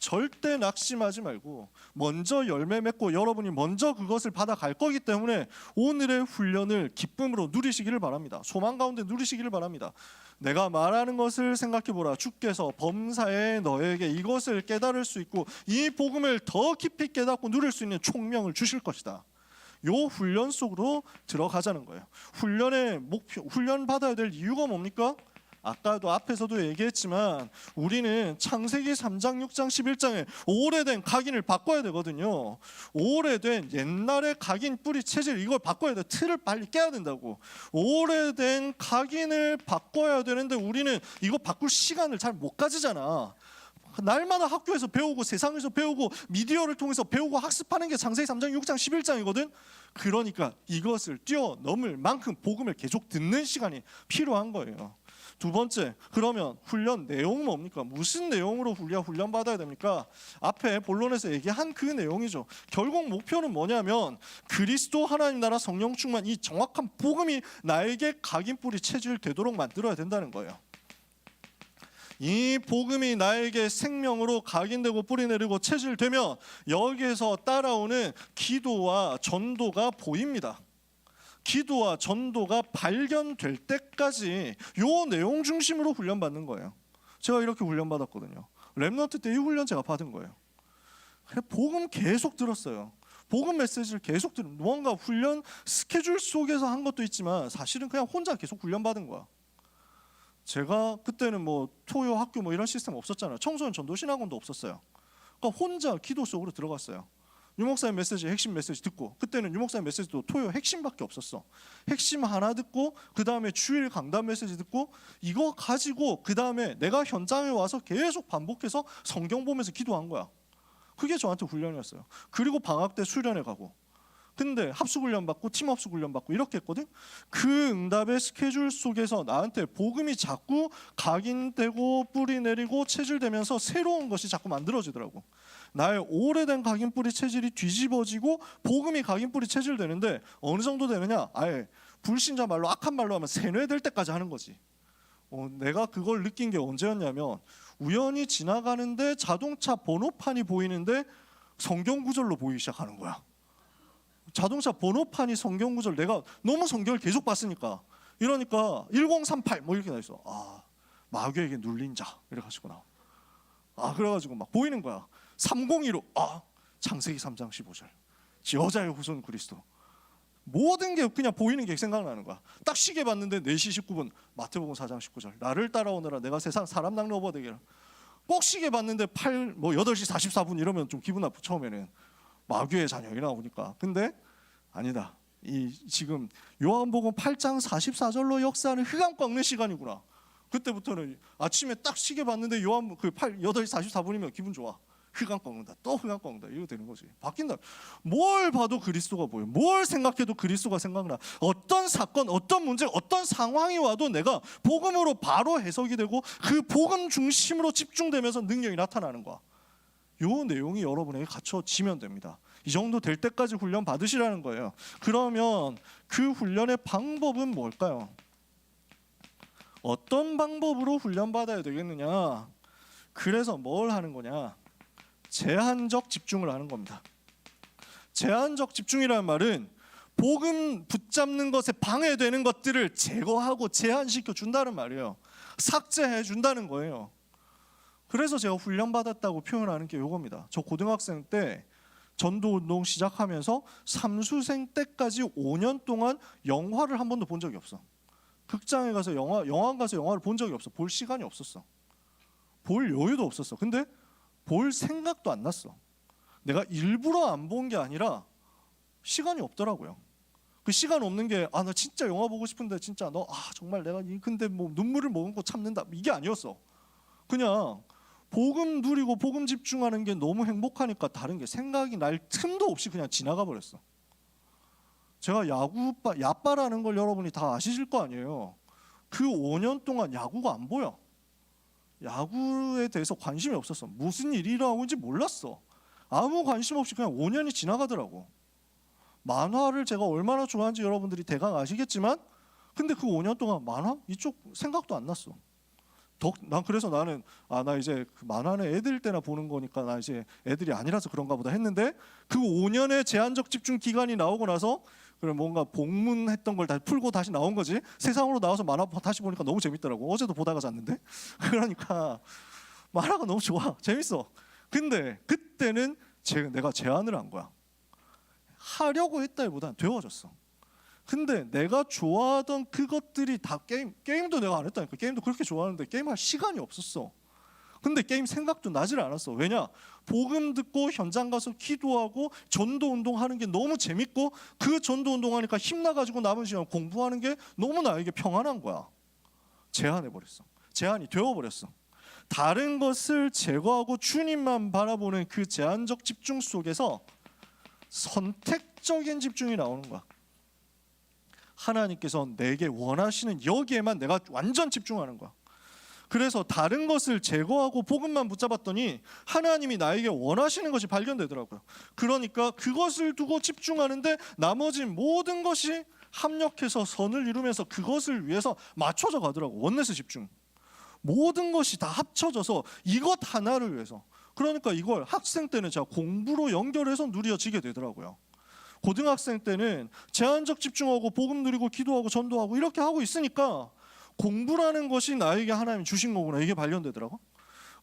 [SPEAKER 1] 절대 낙심하지 말고 먼저 열매 맺고 여러분이 먼저 그것을 받아갈 거기 때문에 오늘의 훈련을 기쁨으로 누리시기를 바랍니다. 소망 가운데 누리시기를 바랍니다. 내가 말하는 것을 생각해보라. 주께서 범사에 너에게 이것을 깨달을 수 있고 이 복음을 더 깊이 깨닫고 누릴 수 있는 총명을 주실 것이다. 요 훈련 속으로 들어가자는 거예요. 훈련의 목표, 훈련 받아야 될 이유가 뭡니까? 아까도 앞에서도 얘기했지만 우리는 창세기 3장, 6장, 11장에 오래된 각인을 바꿔야 되거든요. 오래된 옛날의 각인 뿌리 체질 이걸 바꿔야 돼. 틀을 빨리 깨야 된다고. 오래된 각인을 바꿔야 되는데 우리는 이거 바꿀 시간을 잘 못 가지잖아. 날마다 학교에서 배우고 세상에서 배우고 미디어를 통해서 배우고 학습하는 게 창세기 3장, 6장, 11장이거든. 그러니까 이것을 뛰어넘을 만큼 복음을 계속 듣는 시간이 필요한 거예요. 두 번째, 그러면 훈련 내용은 뭡니까? 무슨 내용으로 훈련 받아야 됩니까? 앞에 본론에서 얘기한 그 내용이죠. 결국 목표는 뭐냐면 그리스도 하나님 나라 성령 충만, 이 정확한 복음이 나에게 각인 뿌리 체질 되도록 만들어야 된다는 거예요. 이 복음이 나에게 생명으로 각인되고 뿌리내리고 체질되면 여기에서 따라오는 기도와 전도가 보입니다. 기도와 전도가 발견될 때까지 요 내용 중심으로 훈련받는 거예요. 제가 이렇게 훈련받았거든요. 렘넌트 때 이 훈련 제가 받은 거예요. 복음 계속 들었어요. 복음 메시지를 계속 들은, 뭔가 훈련 스케줄 속에서 한 것도 있지만 사실은 그냥 혼자 계속 훈련받은 거야. 제가 그때는 뭐 토요 학교 뭐 이런 시스템 없었잖아요. 청소년 전도 신학원도 없었어요. 그러니까 혼자 기도 속으로 들어갔어요. 유목사님 메시지, 핵심 메시지 듣고, 그때는 유목사님 메시지도 토요 핵심밖에 없었어. 핵심 하나 듣고 그 다음에 주일 강단 메시지 듣고, 이거 가지고 그 다음에 내가 현장에 와서 계속 반복해서 성경 보면서 기도한 거야. 그게 저한테 훈련이었어요. 그리고 방학 때 수련회 가고, 근데 합숙훈련 받고 팀 합숙훈련 받고 이렇게 했거든. 그 응답의 스케줄 속에서 나한테 복음이 자꾸 각인되고 뿌리 내리고 체질되면서 새로운 것이 자꾸 만들어지더라고. 나의 오래된 각인 뿌리 체질이 뒤집어지고 복음이 각인 뿌리 체질되는데 어느 정도 되느냐? 아예 불신자 말로 악한 말로 하면 세뇌될 때까지 하는 거지. 내가 그걸 느낀 게 언제였냐면, 우연히 지나가는데 자동차 번호판이 보이는데 성경 구절로 보이기 시작하는 거야. 자동차 번호판이 성경 구절, 내가 너무 성경을 계속 봤으니까, 이러니까 1038 뭐 이렇게 나 있어. 아, 마귀에게 눌린 자 이래가지고 나와. 아, 그래가지고 막 보이는 거야. 302로 창세기 3장 15절 여자의 후손 그리스도, 모든 게 그냥 보이는 게 생각나는 거야. 딱 시계 봤는데 4시 19분 마태복음 4장 19절 나를 따라오느라 내가 세상 사람 낚는 어버되기를. 꼭 시계 봤는데 8시 44분 이러면 좀 기분 나쁘. 처음에는 마귀의 자녀 이 나오니까. 근데 아니다, 이 지금 요한복음 8장 44절로 역사하는 흑암 꺾는 시간이구나. 그때부터는 아침에 딱 시계 봤는데 8시 44분이면 기분 좋아. 흑암 꺾는다, 또 흑암 꺾는다, 이거 되는 거지. 바뀐다. 뭘 봐도 그리스도가 보여. 뭘 생각해도 그리스도가 생각나. 어떤 사건, 어떤 문제, 어떤 상황이 와도 내가 복음으로 바로 해석이 되고 그 복음 중심으로 집중되면서 능력이 나타나는 거야. 요 내용이 여러분에게 갖춰지면 됩니다. 이 정도 될 때까지 훈련 받으시라는 거예요. 그러면 그 훈련의 방법은 뭘까요? 어떤 방법으로 훈련 받아야 되겠느냐? 그래서 뭘 하는 거냐? 제한적 집중을 하는 겁니다. 제한적 집중이라는 말은 복음 붙잡는 것에 방해되는 것들을 제거하고 제한시켜 준다는 말이에요. 삭제해 준다는 거예요. 그래서 제가 훈련받았다고 표현하는 게 이겁니다. 저 고등학생 때 전도운동 시작하면서 삼수생 때까지 5년 동안 영화를 한 번도 본 적이 없어. 극장에 가서 영화관 가서 영화를 본 적이 없어. 볼 시간이 없었어. 볼 여유도 없었어. 근데 볼 생각도 안 났어. 내가 일부러 안 본 게 아니라 시간이 없더라고요. 그 시간 없는 게 나 진짜 영화 보고 싶은데 진짜 정말 내가 근데 뭐 눈물을 머금고 참는다, 이게 아니었어. 그냥 복음 누리고 복음 집중하는 게 너무 행복하니까 다른 게 생각이 날 틈도 없이 그냥 지나가 버렸어. 제가 야빠라는 걸 여러분이 다 아시실 거 아니에요. 그 5년 동안 야구가 안 보여. 야구에 대해서 관심이 없었어. 무슨 일이 일어나는지 몰랐어. 아무 관심 없이 그냥 5년이 지나가더라고. 만화를 제가 얼마나 좋아하는지 여러분들이 대강 아시겠지만, 근데 그 5년 동안 만화 이쪽 생각도 안 났어. 그래서 나는 나 이제 그 만화는 애들 때나 보는 거니까 나 이제 애들이 아니라서 그런가 보다 했는데, 그 5년의 제한적 집중 기간이 나오고 나서 그럼 뭔가 복문했던 걸 다 풀고 다시 나온 거지. 세상으로 나와서 만화 다시 보니까 너무 재밌더라고. 어제도 보다가 잤는데. 그러니까 만화가 너무 좋아, 재밌어. 근데 그때는 내가 제안을 한 거야. 하려고 했다기보단 되어졌어. 근데 내가 좋아하던 그것들이 다 게임도 내가 안 했다니까. 게임도 그렇게 좋아하는데 게임할 시간이 없었어. 근데 게임 생각도 나질 않았어. 왜냐? 복음 듣고 현장 가서 기도하고 전도 운동하는 게 너무 재밌고, 그 전도 운동하니까 힘나가지고 남은 시간 공부하는 게 너무 나에게 평안한 거야. 제한해버렸어. 제한이 되어버렸어. 다른 것을 제거하고 주님만 바라보는 그 제한적 집중 속에서 선택적인 집중이 나오는 거야. 하나님께서 내게 원하시는 여기에만 내가 완전 집중하는 거야. 그래서 다른 것을 제거하고 복음만 붙잡았더니 하나님이 나에게 원하시는 것이 발견되더라고요. 그러니까 그것을 두고 집중하는데 나머지 모든 것이 합력해서 선을 이루면서 그것을 위해서 맞춰져 가더라고. 원내스 집중. 모든 것이 다 합쳐져서 이것 하나를 위해서. 그러니까 이걸 학생 때는 제가 공부로 연결해서 누려지게 되더라고요. 고등학생 때는 제한적 집중하고 복음 누리고 기도하고 전도하고 이렇게 하고 있으니까 공부라는 것이 나에게 하나님이 주신 거구나, 이게 발견되더라고.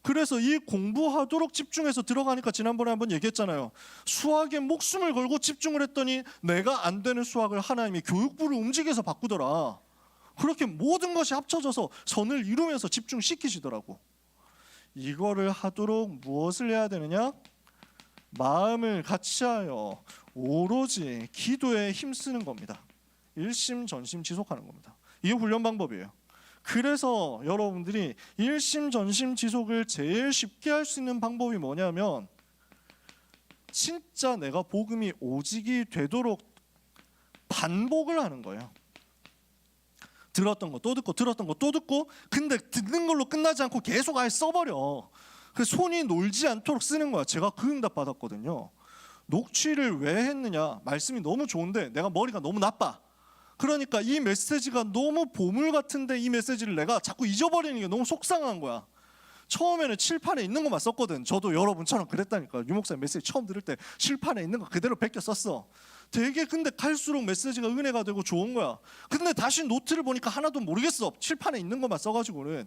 [SPEAKER 1] 그래서 이 공부하도록 집중해서 들어가니까 지난번에 한번 얘기했잖아요. 수학에 목숨을 걸고 집중을 했더니 내가 안 되는 수학을 하나님이 교육부를 움직여서 바꾸더라. 그렇게 모든 것이 합쳐져서 선을 이루면서 집중시키시더라고. 이거를 하도록 무엇을 해야 되느냐? 마음을 같이하여 오로지 기도에 힘쓰는 겁니다. 일심전심 지속하는 겁니다. 이게 훈련 방법이에요. 그래서 여러분들이 일심전심 지속을 제일 쉽게 할 수 있는 방법이 뭐냐면, 진짜 내가 복음이 오직이 되도록 반복을 하는 거예요. 들었던 거 또 듣고 들었던 거 또 듣고, 근데 듣는 걸로 끝나지 않고 계속 아예 써버려. 그래서 손이 놀지 않도록 쓰는 거야. 제가 그 응답 받았거든요. 녹취를 왜 했느냐? 말씀이 너무 좋은데 내가 머리가 너무 나빠. 그러니까 이 메시지가 너무 보물 같은데 이 메시지를 내가 자꾸 잊어버리는 게 너무 속상한 거야. 처음에는 칠판에 있는 것만 썼거든. 저도 여러분처럼 그랬다니까. 유 목사님 메시지 처음 들을 때 칠판에 있는 거 그대로 베껴 썼어. 되게 근데 갈수록 메시지가 은혜가 되고 좋은 거야. 근데 다시 노트를 보니까 하나도 모르겠어. 칠판에 있는 것만 써가지고는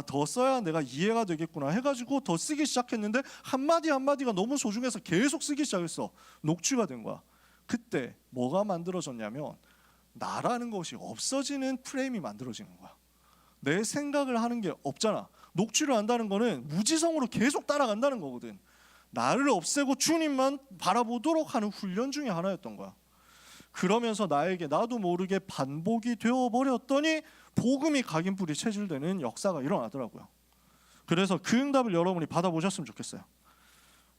[SPEAKER 1] 더 써야 내가 이해가 되겠구나 해가지고 더 쓰기 시작했는데 한마디 한마디가 너무 소중해서 계속 쓰기 시작했어. 녹취가 된 거야. 그때 뭐가 만들어졌냐면, 나라는 것이 없어지는 프레임이 만들어지는 거야. 내 생각을 하는 게 없잖아. 녹취를 한다는 거는 무지성으로 계속 따라간다는 거거든. 나를 없애고 주님만 바라보도록 하는 훈련 중에 하나였던 거야. 그러면서 나에게 나도 모르게 반복이 되어버렸더니 복음이 각인뿌리 체질되는 역사가 일어나더라고요. 그래서 그 응답을 여러분이 받아보셨으면 좋겠어요.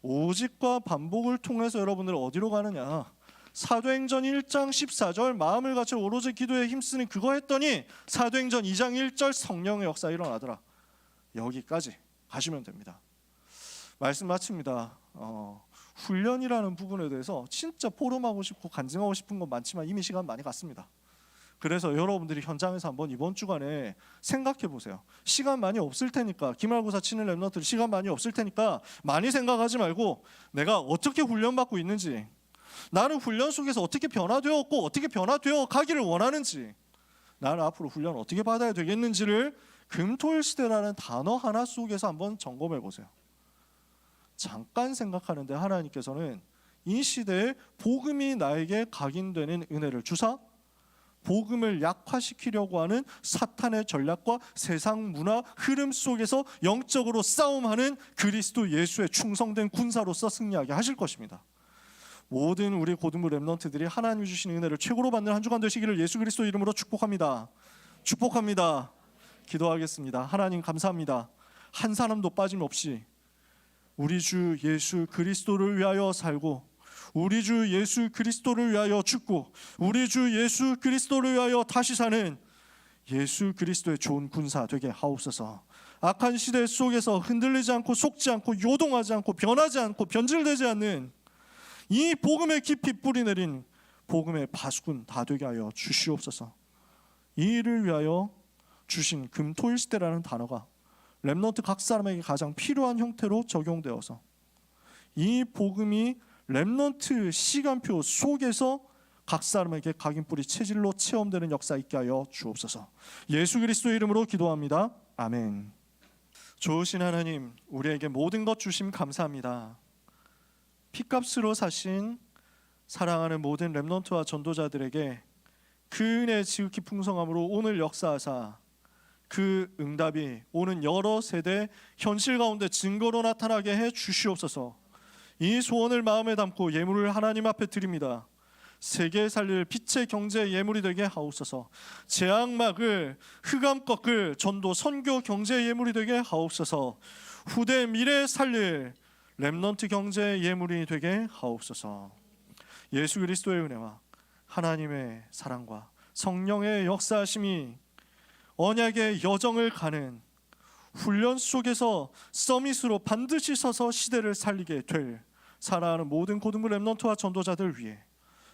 [SPEAKER 1] 오직과 반복을 통해서 여러분들 어디로 가느냐? 사도행전 1장 14절 마음을 같이 오로지 기도에 힘쓰는 그거 했더니 사도행전 2장 1절 성령의 역사 일어나더라. 여기까지 가시면 됩니다. 말씀 마칩니다. 훈련이라는 부분에 대해서 진짜 포럼하고 싶고 간증하고 싶은 건 많지만 이미 시간 많이 갔습니다. 그래서 여러분들이 현장에서 한번 이번 주간에 생각해 보세요. 시간 많이 없을 테니까, 기말고사 치는 랩런트들 시간 많이 없을 테니까 많이 생각하지 말고 내가 어떻게 훈련받고 있는지, 나는 훈련 속에서 어떻게 변화되었고 어떻게 변화되어 가기를 원하는지, 나는 앞으로 훈련을 어떻게 받아야 되겠는지를 금토일시대라는 단어 하나 속에서 한번 점검해 보세요. 잠깐 생각하는데 하나님께서는 이 시대에 복음이 나에게 각인되는 은혜를 주사 복음을 약화시키려고 하는 사탄의 전략과 세상 문화 흐름 속에서 영적으로 싸움하는 그리스도 예수의 충성된 군사로서 승리하게 하실 것입니다. 모든 우리 고등부 랩런트들이 하나님이 주시는 은혜를 최고로 받는 한 주간 되시기를 예수 그리스도 이름으로 축복합니다. 축복합니다. 기도하겠습니다. 하나님 감사합니다. 한 사람도 빠짐없이 우리 주 예수 그리스도를 위하여 살고, 우리 주 예수 그리스도를 위하여 죽고, 우리 주 예수 그리스도를 위하여 다시 사는 예수 그리스도의 좋은 군사 되게 하옵소서. 악한 시대 속에서 흔들리지 않고 속지 않고 요동하지 않고 변하지 않고 변질되지 않는 이 복음의 깊이 뿌리내린 복음의 파수꾼 다 되게 하여 주시옵소서. 이 일을 위하여 주신 금토일시대라는 단어가 렘넌트 각 사람에게 가장 필요한 형태로 적용되어서 이 복음이 렘넌트 시간표 속에서 각 사람에게 각인뿌리 체질로 체험되는 역사 있게 하여 주옵소서. 예수 그리스도의 이름으로 기도합니다. 아멘. 좋으신 하나님, 우리에게 모든 것 주심 감사합니다. 피값으로 사신 사랑하는 모든 렘넌트와 전도자들에게 그 은혜의 지극히 풍성함으로 오늘 역사하사 그 응답이 오는 여러 세대 현실 가운데 증거로 나타나게 해 주시옵소서. 이 소원을 마음에 담고 예물을 하나님 앞에 드립니다. 세계 살릴 빛의 경제 예물이 되게 하옵소서. 재앙막을 흑암 꺾을 전도 선교 경제 예물이 되게 하옵소서. 후대 미래 살릴 렘넌트 경제 예물이 되게 하옵소서. 예수 그리스도의 은혜와 하나님의 사랑과 성령의 역사하심이 언약의 여정을 가는 훈련 속에서 서밋으로 반드시 서서 시대를 살리게 될 사랑하는 모든 고등부 렘넌트와 전도자들 위해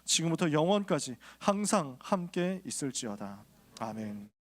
[SPEAKER 1] 지금부터 영원까지 항상 함께 있을지어다. 아멘.